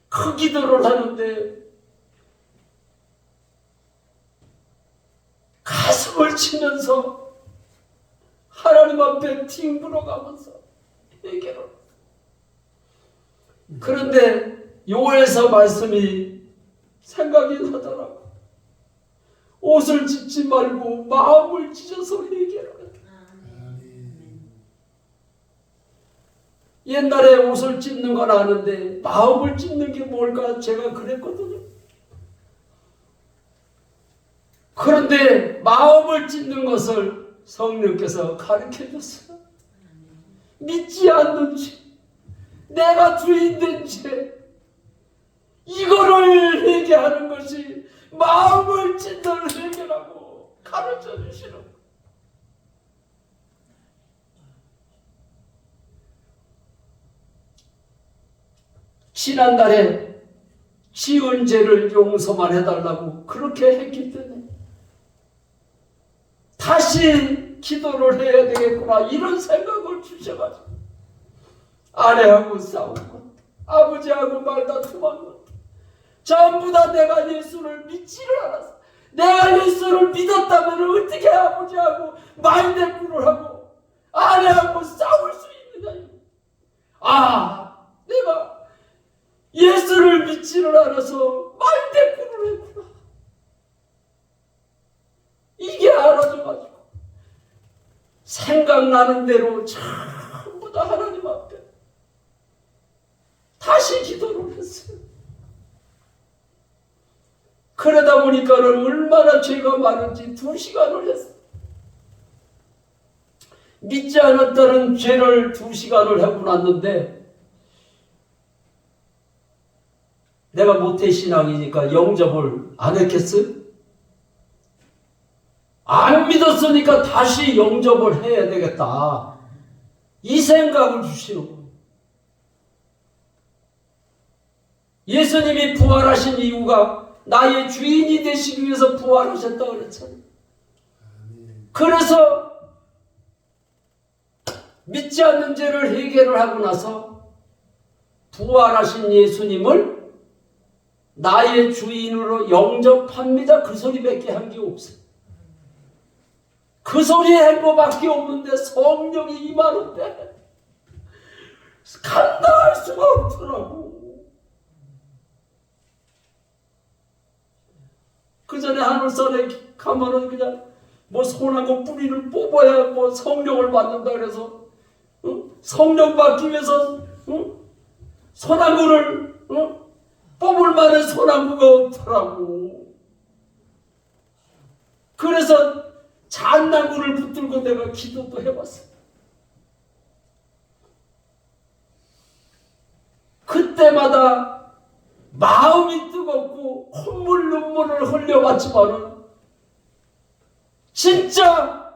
Speaker 1: 그 기도를 하는데 가슴을 치면서 하나님 앞에 뒹굴어가면서 회개를. 그런데 요엘서 말씀이 생각이 나더라고. 옷을 찢지 말고 마음을 찢어서 회개를 했다. 옛날에 옷을 찢는 건 아는데 마음을 찢는 게 뭘까 제가 그랬거든요. 그런데 마음을 찢는 것을 성령께서 가르쳐줬어요. 믿지 않는지, 내가 주인된 채 이거를 회개하는 것이 마음을 찢는 회개라고 가르쳐주시는 거예요. 지난달에 지은 죄를 용서만 해달라고 그렇게 했기 때문에 다시 기도를 해야 되겠구나 이런 생각을 주셔가지고 아내하고 싸운 것, 아버지하고 말다툼한 것 전부 다 내가 예수를 믿지를 않았어. 내가 예수를 믿었다면 어떻게 아버지하고 말대꾸를 하고 아내하고 싸울 수 있느냐. 내가 예수를 믿지를 않아서 말대꾸를 했구나. 이게 알아져가지고 생각나는 대로 전부 다 하나님 앞에 다시 기도를 했어요. 그러다 보니까는 얼마나 죄가 많은지 2시간을 했어요. 믿지 않았다는 죄를 2시간을 하고 났는데 내가 모태신앙이니까 영접을 안 했겠어요? 안 믿었으니까 다시 영접을 해야 되겠다. 이 생각을 주시는 거예요. 예수님이 부활하신 이유가 나의 주인이 되시기 위해서 부활하셨다고 그랬잖아요. 그래서 믿지 않는 죄를 해결을 하고 나서 부활하신 예수님을 나의 주인으로 영접합니다. 그 소리밖에 한 게 없어요. 그 소리 한 거밖에 없는데 성령이 임하는데 감당할 수가 없더라고. 그 전에 하늘산에 가면은 그냥 뭐 손하고 뿌리를 뽑아야 뭐 성령을 받는다 그래서 성령 받기 위해서 소나무를 뽑을 만한 소나무가 없더라고. 그래서 잣나무를 붙들고 내가 기도도 해봤어. 그때마다 마음이 뜨겁고 콧물 눈물을 흘려봤지만은 진짜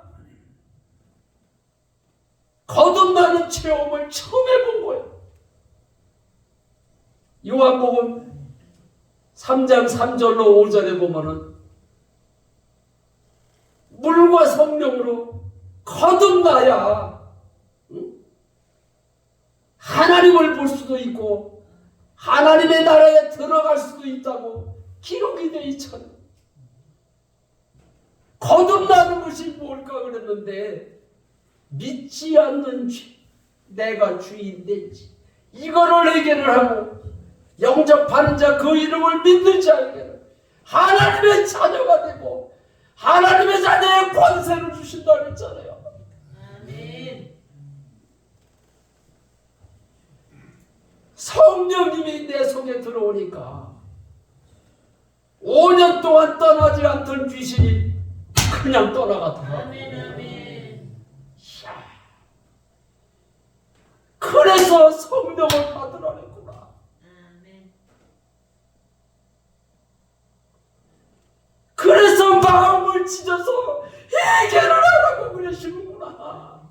Speaker 1: 거듭나는 체험을 처음 해본 거예요. 요한복음 3장 3절로 5절에 보면은 물과 성령으로 거듭나야 하나님을 볼 수도 있고 하나님의 나라에 들어갈 수도 있다고 기록이 되어 있잖아요. 거듭나는 것이 뭘까 그랬는데 믿지 않는 죄, 내가 주인 된지 이거를 해결을 하고 영접하는 자 그 이름을 믿는 자에게는 하나님의 자녀가 되고 하나님의 자녀의 권세를 주신다고 했잖아요. 아멘. 성령님이 내 속에 들어오니까 5년 동안 떠나지 않던 귀신이 그냥 떠나가더라고요. 아멘, 아멘. 그래서 성령을 받으라 했구나. 아멘. 그래서 마음을 찢어서 해결을 하라고 그러시는구나.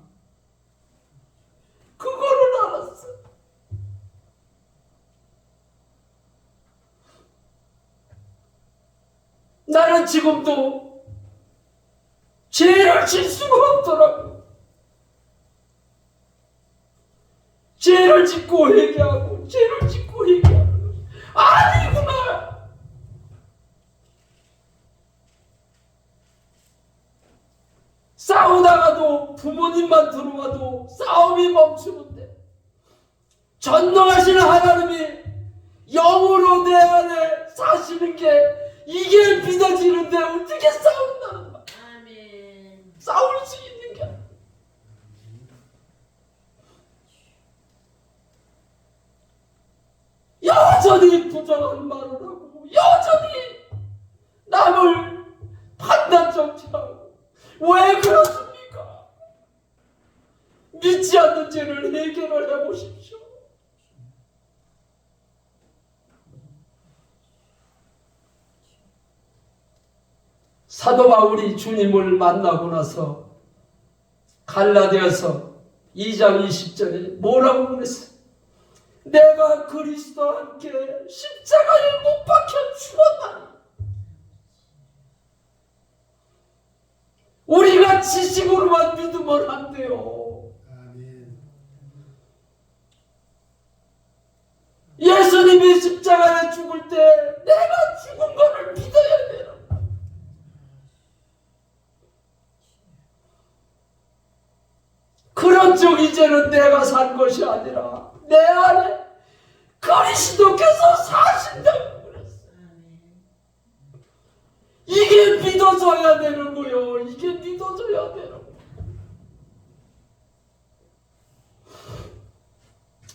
Speaker 1: 그거를 알았어. 나는 지금도 죄를 질 수가 없더라고. 죄를 짓고 회개하고 죄를 짓고 회개하고 아니구나. 싸우다가도 부모님만 들어와도 싸움이 멈추는데 전능하신 하나님이 영으로 내 안에 사시는 게 이게 믿어지는데 어떻게 싸운다는 거야.
Speaker 2: 아멘.
Speaker 1: 싸울 수 있는 게 아니야. 여전히 부정한 말을 하고 여전히 남을 판단정지하고 왜 그렇습니까? 믿지 않는 죄를 해결을 해보십시오. 사도 바울이 주님을 만나고 나서 갈라디아서 2장 20절에 뭐라고 그랬어요? 내가 그리스도와 함께 십자가에 못 박혀 죽었나니 우리가 지식으로만 믿으면 안 돼요. 예수님이 십자가에 죽을 때 내가 죽은 것을 믿어야 돼요. 그런 적 이제는 내가 산 것이 아니라 내 안에 그리스도께서 사신다고 그랬어요. 이게 믿어져야 되는 거요. 이게 믿어져야 되는 거예요.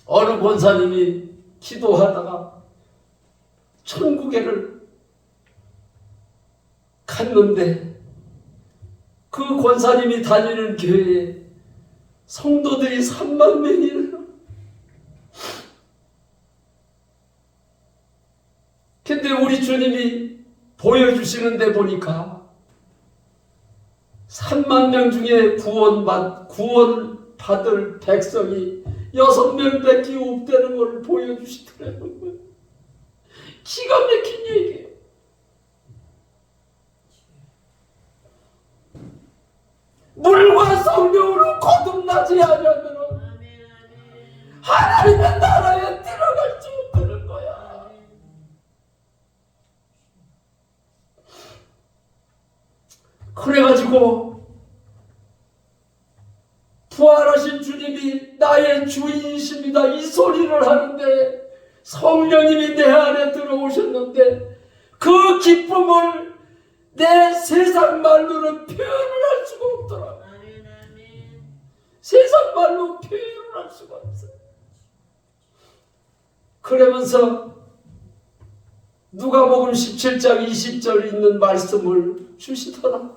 Speaker 1: 어느 권사님이 기도하다가 천국에를 갔는데 그 권사님이 다니는 교회에 성도들이 3만 명이에요. 근데 우리 주님이 보여주시는 데 보니까 3만 명 중에 구원 받을 백성이 6명밖에 없다는 걸 보여주시더라고요. 기가 막힌 얘기예요. 물과 성령으로 거듭나지 않으면 하나님의 나라에 들어갈 수 없는 거야. 그래가지고 부활하신 주님이 나의 주인이십니다 이 소리를 하는데 성령님이 내 안에 들어오셨는데 그 기쁨을 내 세상 말로는 표현을 할 수가 없더라. 세상 말로 표현을 할 수가 없어요. 그러면서 누가복음 17장 20절 있는 말씀을 주시더라.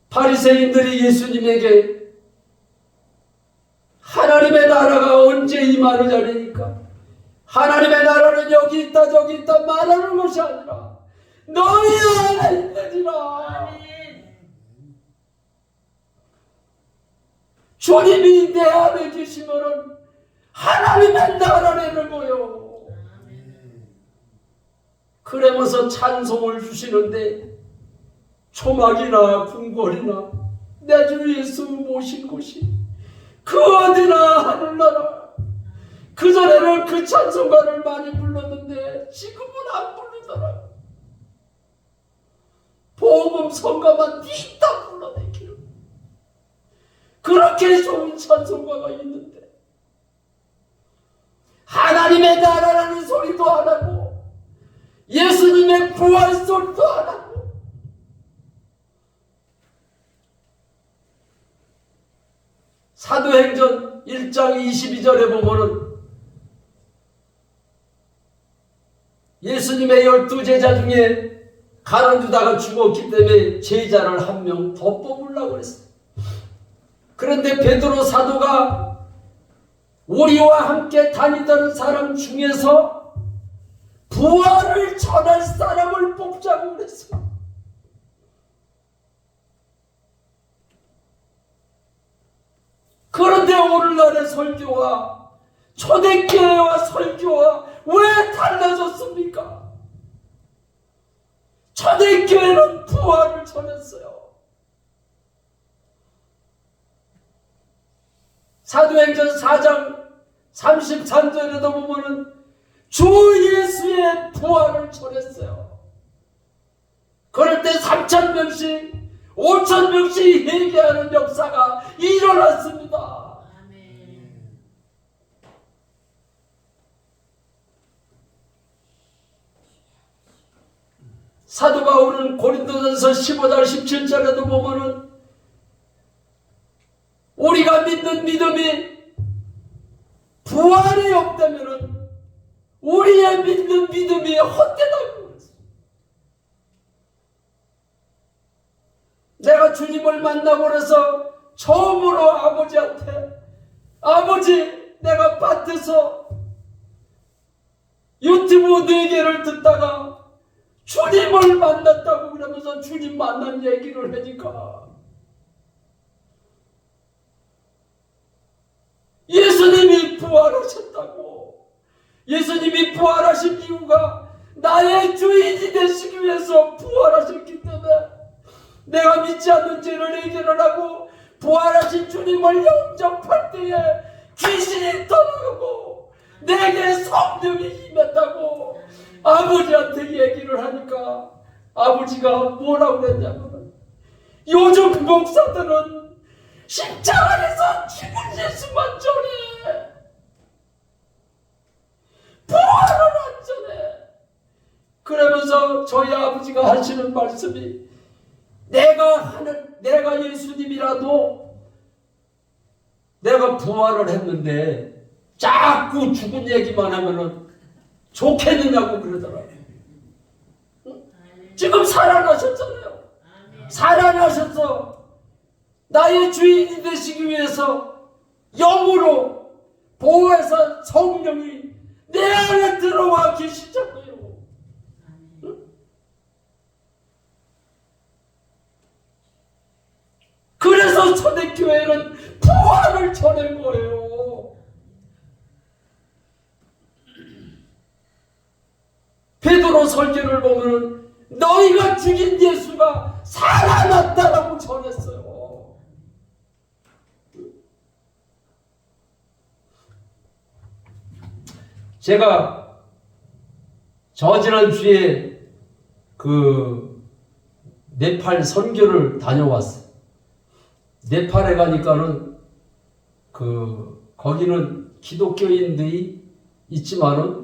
Speaker 1: 바리새인들이 예수님에게 하나님의 나라가 언제 임하느냐니까 하나님의 나라는 여기 있다 저기 있다 말하는 것이 아니라 너희 안에 있느니라. 주님이 내 안에 계시면 하나님의 나라라는 거요. 그러면서 찬송을 주시는데 초막이나 궁궐이나 내 주 예수 모신 곳이 그 어디나 하늘나라. 그전에는 그 찬송가를 많이 불렀는데 지금은 안 부르더라. 복음 성가만 뒷다 불러내기로. 그렇게 좋은 찬송가가 있는데 하나님의 나라라는 소리도 안 하고 예수님의 부활 소리도 안 하고 사도행전 1장 22절에 보면은 예수님의 12제자 중에 가룟유다가 죽었기 때문에 제자를 한 명 더 뽑으려고 했어요. 그런데 베드로 사도가 우리와 함께 다니던 사람 중에서 부활을 전할 사람을 뽑자고 그랬어요. 그런데 오늘날의 설교와 초대교회와 설교와 왜 달라졌습니까? 초대교회는 부활을 전했어요. 사도행전 4장 33절에도 보면은 주 예수의 부활을 전했어요. 그럴 때 3,000명씩 5,000명씩 회개하는 역사가 일어났습니다.
Speaker 2: 아멘.
Speaker 1: 사도 바울은 고린도전서 15장 17절에도 보면은 우리가 믿는 믿음이 부활이 없다면은 우리의 믿는 믿음이 헛되다고 그랬어요. 내가 주님을 만나고 그래서 처음으로 아버지한테 아버지 내가 밭에서 유튜브 4개를 듣다가 주님을 만났다고 그러면서 주님 만난 얘기를 하니까 예수님이 부활하셨다고. 예수님이 부활하신 이유가 나의 주인이 되시기 위해서 부활하셨기 때문에 내가 믿지 않는 죄를 해결을 하고 부활하신 주님을 영접할 때에 귀신이 떠나가고 내게 성령이 임했다고 아버지한테 얘기를 하니까 아버지가 뭐라고 그랬냐면 요즘 목사들은 십자가에서 죽은 예수만 전해 부활은 안 전해. 그러면서 저희 아버지가 하시는 말씀이 내가 예수님이라도 내가 부활을 했는데 자꾸 죽은 얘기만 하면은 좋겠느냐고 그러더라고요. 응? 지금 살아나셨잖아요. 살아나셔서 나의 주인이 되시기 위해서 영으로 보호해서 성령이 내 안에 들어와 계시잖아요. 응? 그래서 초대교회는 부활을 전한 거예요. 베드로 설교를 보면 너희가 죽인 예수가 살아났다라고 전했어요. 제가 저지난 주에 네팔 선교를 다녀왔어요. 네팔에 가니까는 거기는 기독교인들이 있지만은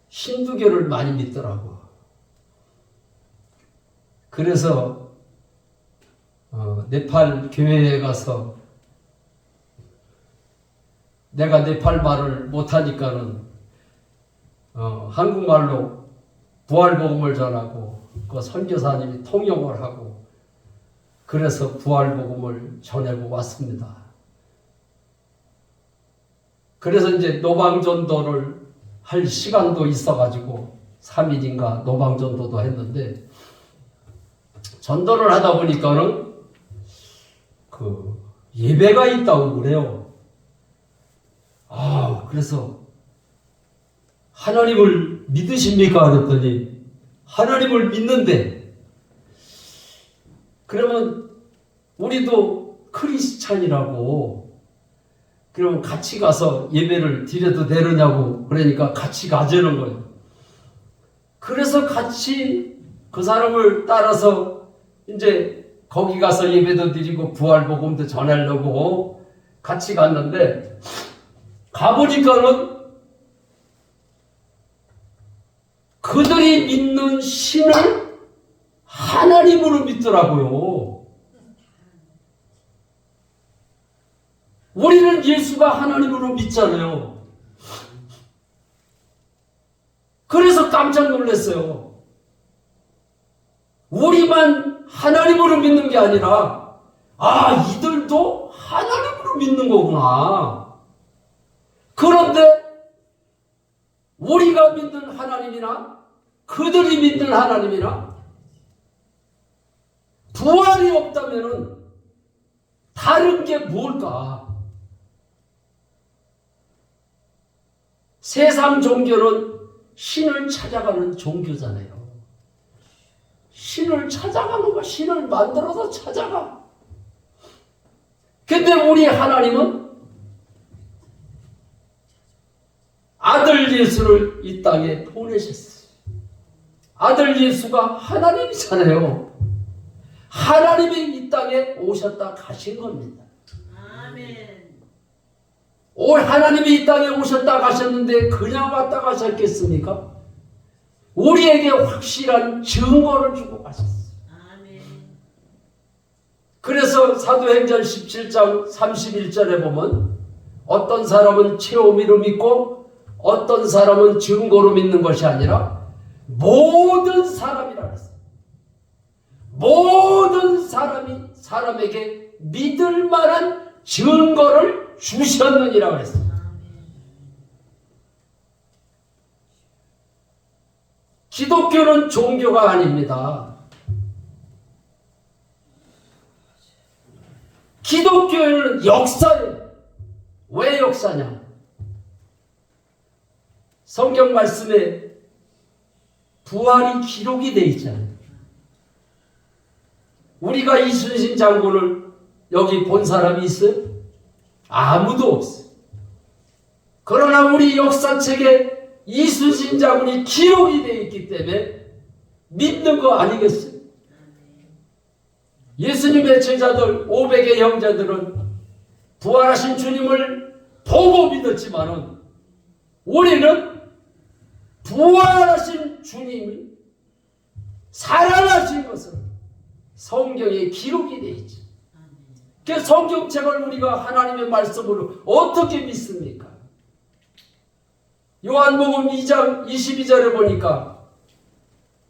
Speaker 1: 힌두교를 많이 믿더라고. 그래서 네팔 교회에 가서 내가 네팔 말을 못하니까는 한국말로 부활복음을 전하고 그 선교사님이 통역을 하고 그래서 부활복음을 전하고 왔습니다. 그래서 이제 노방전도를 할 시간도 있어가지고 3일인가 노방전도도 했는데 전도를 하다 보니까는 예배가 있다고 그래요. 그래서 하나님을 믿으십니까? 그랬더니 하나님을 믿는데 그러면 우리도 크리스찬이라고 그러면 같이 가서 예배를 드려도 되느냐고 그러니까 같이 가자는 거예요. 그래서 같이 그 사람을 따라서 이제 거기 가서 예배도 드리고 부활복음도 전하려고 같이 갔는데 가보니까는 그들이 믿는 신을 하나님으로 믿더라고요. 우리는 예수가 하나님으로 믿잖아요. 그래서 깜짝 놀랐어요. 우리만 하나님으로 믿는 게 아니라 이들도 하나님으로 믿는 거구나. 그런데 우리가 믿는 하나님이나 그들이 믿는 하나님이나 부활이 없다면은 다른 게 뭘까? 세상 종교는 신을 찾아가는 종교잖아요. 신을 찾아가는 거, 신을 만들어서 찾아가. 근데 우리 하나님은 아들 예수를 이 땅에 보내셨어요. 아들 예수가 하나님이잖아요. 하나님이 이 땅에 오셨다 가신 겁니다.
Speaker 2: 아멘.
Speaker 1: 하나님이 이 땅에 오셨다 가셨는데 그냥 왔다 가셨겠습니까? 우리에게 확실한 증거를 주고 가셨어요.
Speaker 2: 아멘.
Speaker 1: 그래서 사도행전 17장 31절에 보면 어떤 사람은 체험으로 믿고 어떤 사람은 증거로 믿는 것이 아니라 모든 사람이라 했어요. 모든 사람이 사람에게 믿을 만한 증거를 주셨느니라고 했어요. 기독교는 종교가 아닙니다. 기독교는 역사예요. 왜 역사냐? 성경 말씀에 부활이 기록이 되어 있잖아요. 우리가 이순신 장군을 여기 본 사람이 있어요? 아무도 없어요. 그러나 우리 역사책에 이순신 장군이 기록이 되어 있기 때문에 믿는 거 아니겠어요? 예수님의 제자들 500의 형제들은 부활하신 주님을 보고 믿었지만은 우리는 부활하신 주님이 살아나신 것을 성경에 기록이 되어 있죠. 그 성경책을 우리가 하나님의 말씀으로 어떻게 믿습니까? 요한복음 2장 22절에 보니까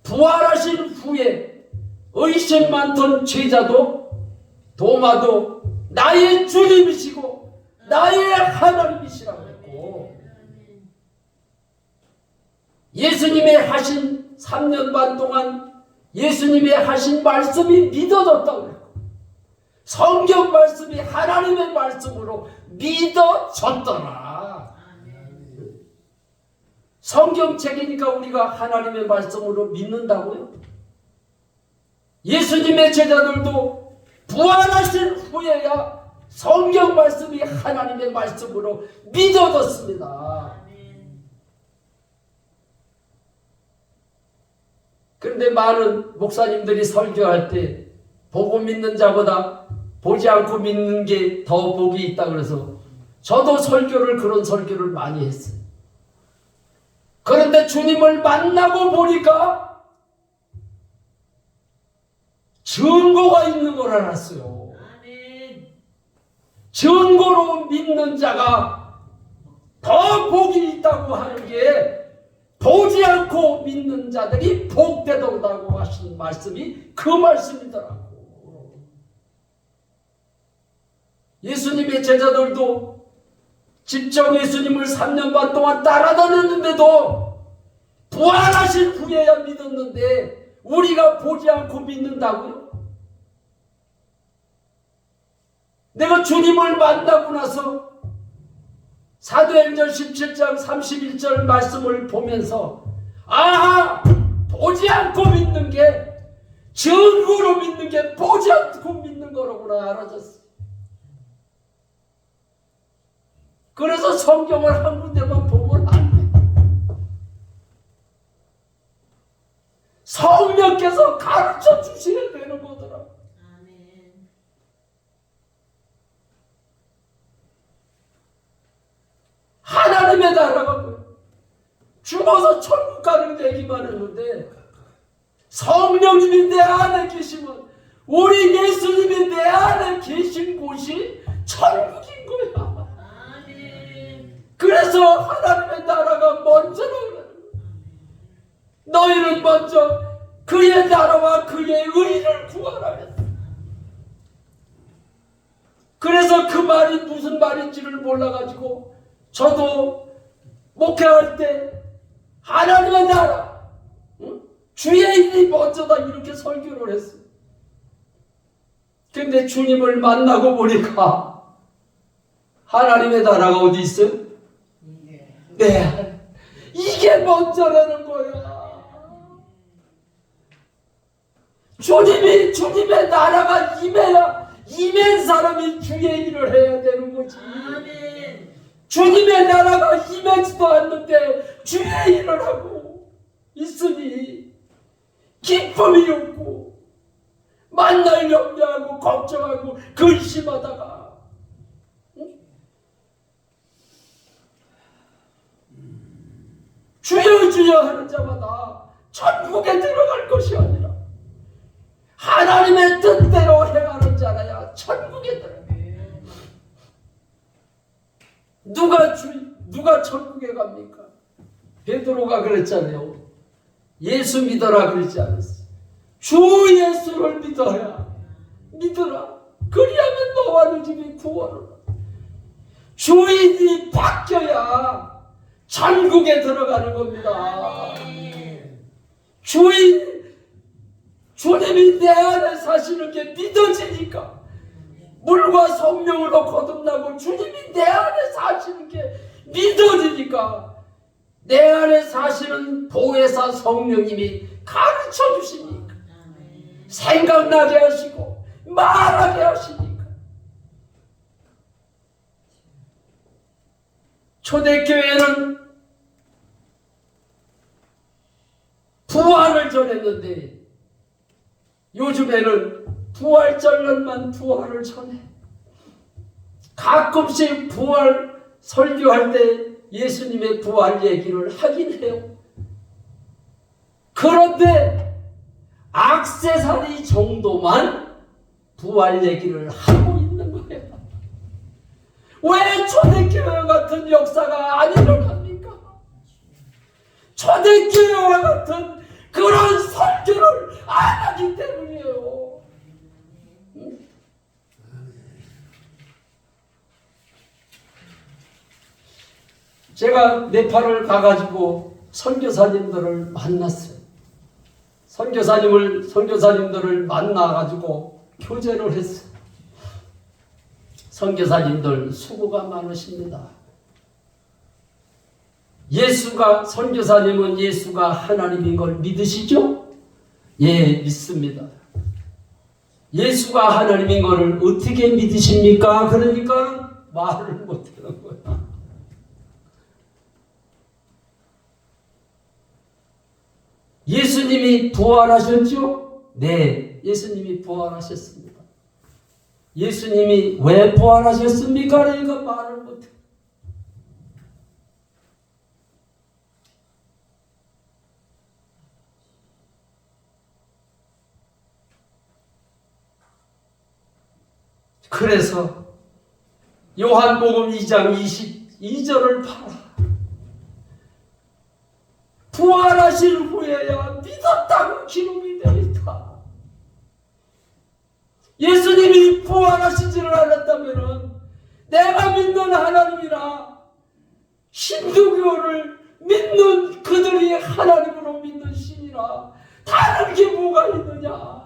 Speaker 1: 부활하신 후에 의심 많던 제자도 도마도 나의 주님이시고 나의 하나님이시라고 했고 예수님의 하신 3년 반 동안 예수님의 하신 말씀이 믿어졌다고 했고 성경 말씀이 하나님의 말씀으로 믿어졌더라. 성경책이니까 우리가 하나님의 말씀으로 믿는다고요? 예수님의 제자들도 부활하신 후에야 성경 말씀이 하나님의 말씀으로 믿어졌습니다. 그런데 많은 목사님들이 설교할 때 보고 믿는 자보다 보지 않고 믿는 게 더 복이 있다 그래서 저도 그런 설교를 많이 했어요. 그런데 주님을 만나고 보니까 증거가 있는 걸 알았어요. 증거로 믿는 자가 더 복이 있다고 하는 게 보지 않고 믿는 자들이 복되도다고 하신 말씀이 그 말씀이더라고. 예수님의 제자들도 직접 예수님을 3년 반 동안 따라다녔는데도 부활하신 후에야 믿었는데 우리가 보지 않고 믿는다고요? 내가 주님을 만나고 나서 사도행전 17장 31절 말씀을 보면서 아하! 보지 않고 믿는 게 증거로 믿는 게 보지 않고 믿는 거로구나 알아졌어. 그래서 성경을 한 군데만 보면 안 돼. 성령께서 가르쳐 주시면 되는 거더라.
Speaker 2: 아멘.
Speaker 1: 하나님의 나라가 죽어서 천국 가는 얘기만 했는데 성령님이 내 안에 계시면 우리 예수님이 내 안에 계신 곳이 천국인 거야. 그래서 하나님의 나라가 먼저라고 그래요. 너희는 먼저 그의 나라와 그의 의를 구하라 했어. 그래서 그 말이 무슨 말인지를 몰라가지고 저도 목회할 때 하나님의 나라, 응? 주의 일이 먼저다 이렇게 설교를 했어요. 근데 주님을 만나고 보니까 하나님의 나라가 어디 있어요? 이게 먼저라는 거야. 주님의 나라가 임한 사람이 주의 일을 해야 되는 거지.
Speaker 2: 아멘.
Speaker 1: 주님의 나라가 임하지도 않는데 주의 일을 하고 있으니 기쁨이 없고 만날 염려하고 걱정하고 근심하다가 주여 주여 하는 자마다 천국에 들어갈 것이 아니라 하나님의 뜻대로 행하는 자라야 천국에 들어가. 누가 천국에 갑니까? 베드로가 그랬잖아요. 예수 믿어라 그러지 않았어. 주 예수를 믿어야 믿으라. 그리하면 너와 네 집이 구원을. 주인이 바뀌어야 천국에 들어가는 겁니다. 주님이 내 안에 사시는 게 믿어지니까 물과 성령으로 거듭나고 주님이 내 안에 사시는 게 믿어지니까 내 안에 사시는 보혜사 성령님이 가르쳐 주시니까 생각나게 하시고 말하게 하시니까. 초대교회는 부활을 전했는데 요즘에는 부활절날만 부활을 전해. 가끔씩 부활 설교할 때 예수님의 부활 얘기를 하긴 해요. 그런데 액세서리 정도만 부활 얘기를 하고 있는 거예요. 왜 초대교회 같은 역사가 안 일어납니까? 초대교회와 같은 그런 설교를 안 하기 때문이에요. 제가 네팔을 가가지고 선교사님들을 만났어요. 선교사님들을 만나가지고 교제를 했어요. 선교사님들 수고가 많으십니다. 선교사님은 예수가 하나님인 걸 믿으시죠? 예, 믿습니다. 예수가 하나님인 것을 어떻게 믿으십니까? 그러니까 말을 못하는 거야. 예수님이 부활하셨죠? 네, 예수님이 부활하셨습니다. 예수님이 왜 부활하셨습니까? 그러니까 말을 못해. 그래서 요한복음 2장 22절을 봐라. 부활하신 후에야 믿었다고 기록이 되어 있다. 예수님이 부활하시지를 않았다면 내가 믿는 하나님이나 힌두교를 믿는 그들이 하나님으로 믿는 신이라 다른 게 뭐가 있느냐.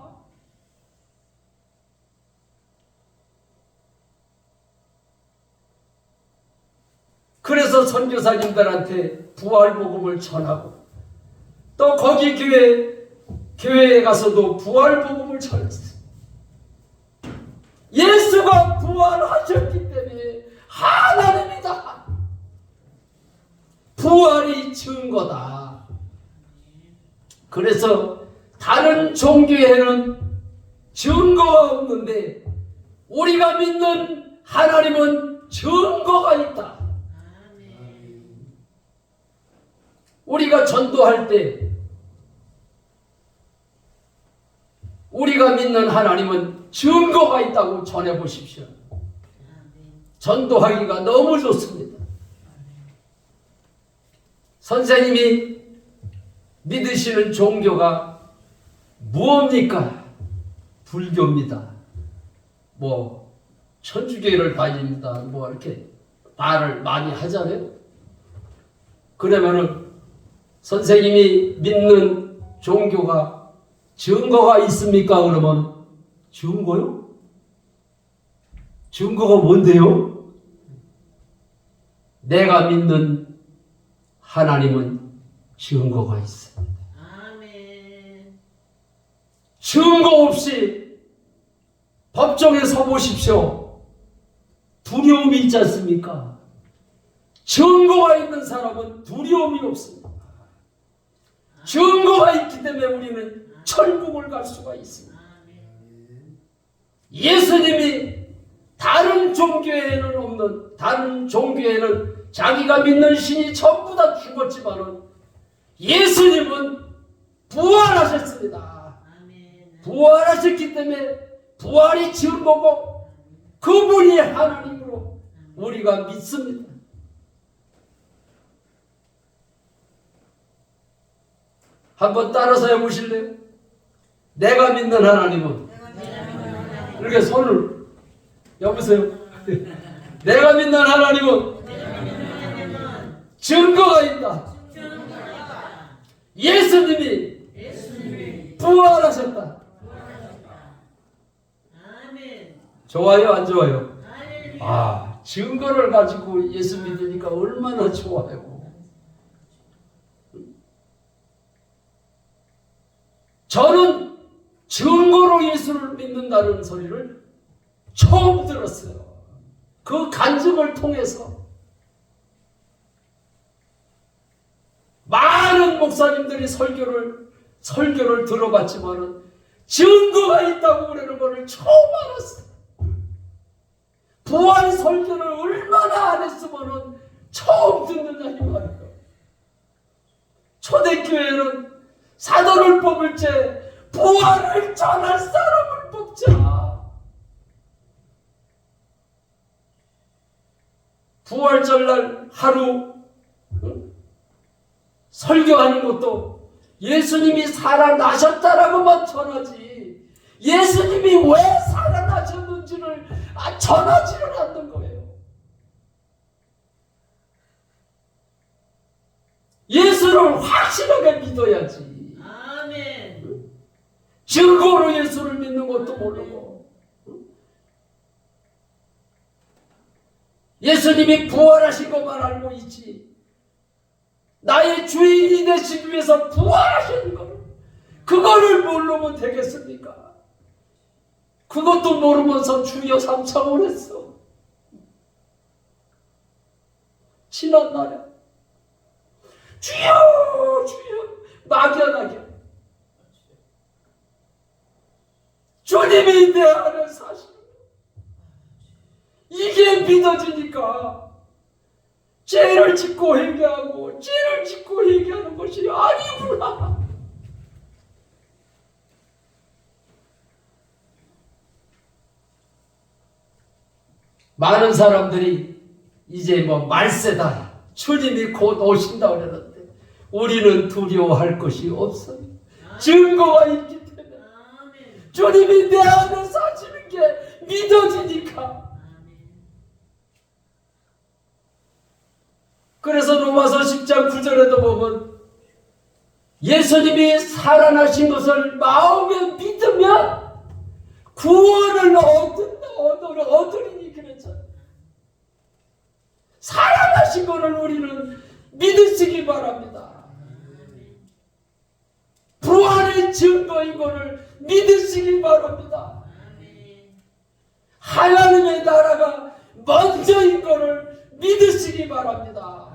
Speaker 1: 그래서 선교사님들한테 부활복음을 전하고 또 거기 교회에 가서도 부활복음을 전했어요. 예수가 부활하셨기 때문에 하나님이다. 부활이 증거다. 그래서 다른 종교에는 증거가 없는데 우리가 믿는 하나님은 증거가 있다. 우리가 전도할 때 우리가 믿는 하나님은 증거가 있다고 전해보십시오. 전도하기가 너무 좋습니다. 선생님이 믿으시는 종교가 무엇입니까? 불교입니다. 천주교를 다닙니다. 이렇게 말을 많이 하잖아요. 그러면은 선생님이 믿는 종교가 증거가 있습니까? 그러면 증거요? 증거가 뭔데요? 내가 믿는
Speaker 3: 하나님은 증거가 있습니다.
Speaker 2: 아멘.
Speaker 3: 증거 없이 법정에 서 보십시오. 두려움이 있지 않습니까? 증거가 있는 사람은 두려움이 없습니다. 증거가 있기 때문에 우리는 천국을 갈 수가 있습니다.
Speaker 2: 아멘.
Speaker 3: 예수님이 다른 종교에는 자기가 믿는 신이 전부 다 죽었지만은 예수님은 부활하셨습니다.
Speaker 2: 아멘.
Speaker 3: 부활하셨기 때문에 부활이 증거고 그분이 하나님으로 우리가 믿습니다. 한번 따라서 해보실래요? 내가 믿는 하나님은 이렇게 손을 여보세요. 내가 믿는 하나님은 증거가 있다. 예수님이 부활하셨다.
Speaker 2: 아멘.
Speaker 3: 좋아요, 안 좋아요?
Speaker 2: 할렐루야.
Speaker 3: 증거를 가지고 예수 믿으니까 얼마나 좋아요. 저는 증거로 예수를 믿는다는 소리를 처음 들었어요. 그 간증을 통해서 많은 목사님들이 설교를 들어봤지만은 증거가 있다고 그러는 것을 처음 알았어요. 부활 설교를 얼마나 안 했으면은 처음 듣는다 이 말이에요. 초대교회는 사도를 뽑을 때 부활을 전할 사람을 뽑자. 부활절날 하루 설교하는 것도 예수님이 살아나셨다라고만 전하지 예수님이 왜 살아나셨는지를 전하지를 않는 거예요. 예수를 확실하게 믿어야지.
Speaker 2: 아멘.
Speaker 3: 증거로 예수를 믿는 것도 모르고 예수님이 부활하신 것만 알고 있지 나의 주인이 되시기 위해서 부활하신 것 그거를 모르면 되겠습니까? 그것도 모르면서 주여 삼창을 했어. 지난날에 주여 주여 막연하게 주님이 내 안에 사시는 이게 믿어지니까 죄를 짓고 회개하고 죄를 짓고 회개하는 것이 아니구나. 많은 사람들이 이제 말세다 주님이 곧 오신다 그러는데 우리는 두려워할 것이 없어요. 증거가 있기 때문에
Speaker 2: 아멘.
Speaker 3: 주님이 내 안에 사시는 게 믿어지니까. 그래서 로마서 10장 9절에도 보면 예수님이 살아나신 것을 마음에 믿으면 구원을 얻으리니 그랬잖아요. 살아나신 것을 우리는 믿으시기 바랍니다. 부활의 증거인 것을 믿으시기 바랍니다. 하나님의 나라가 먼저인 것을 믿으시기 바랍니다.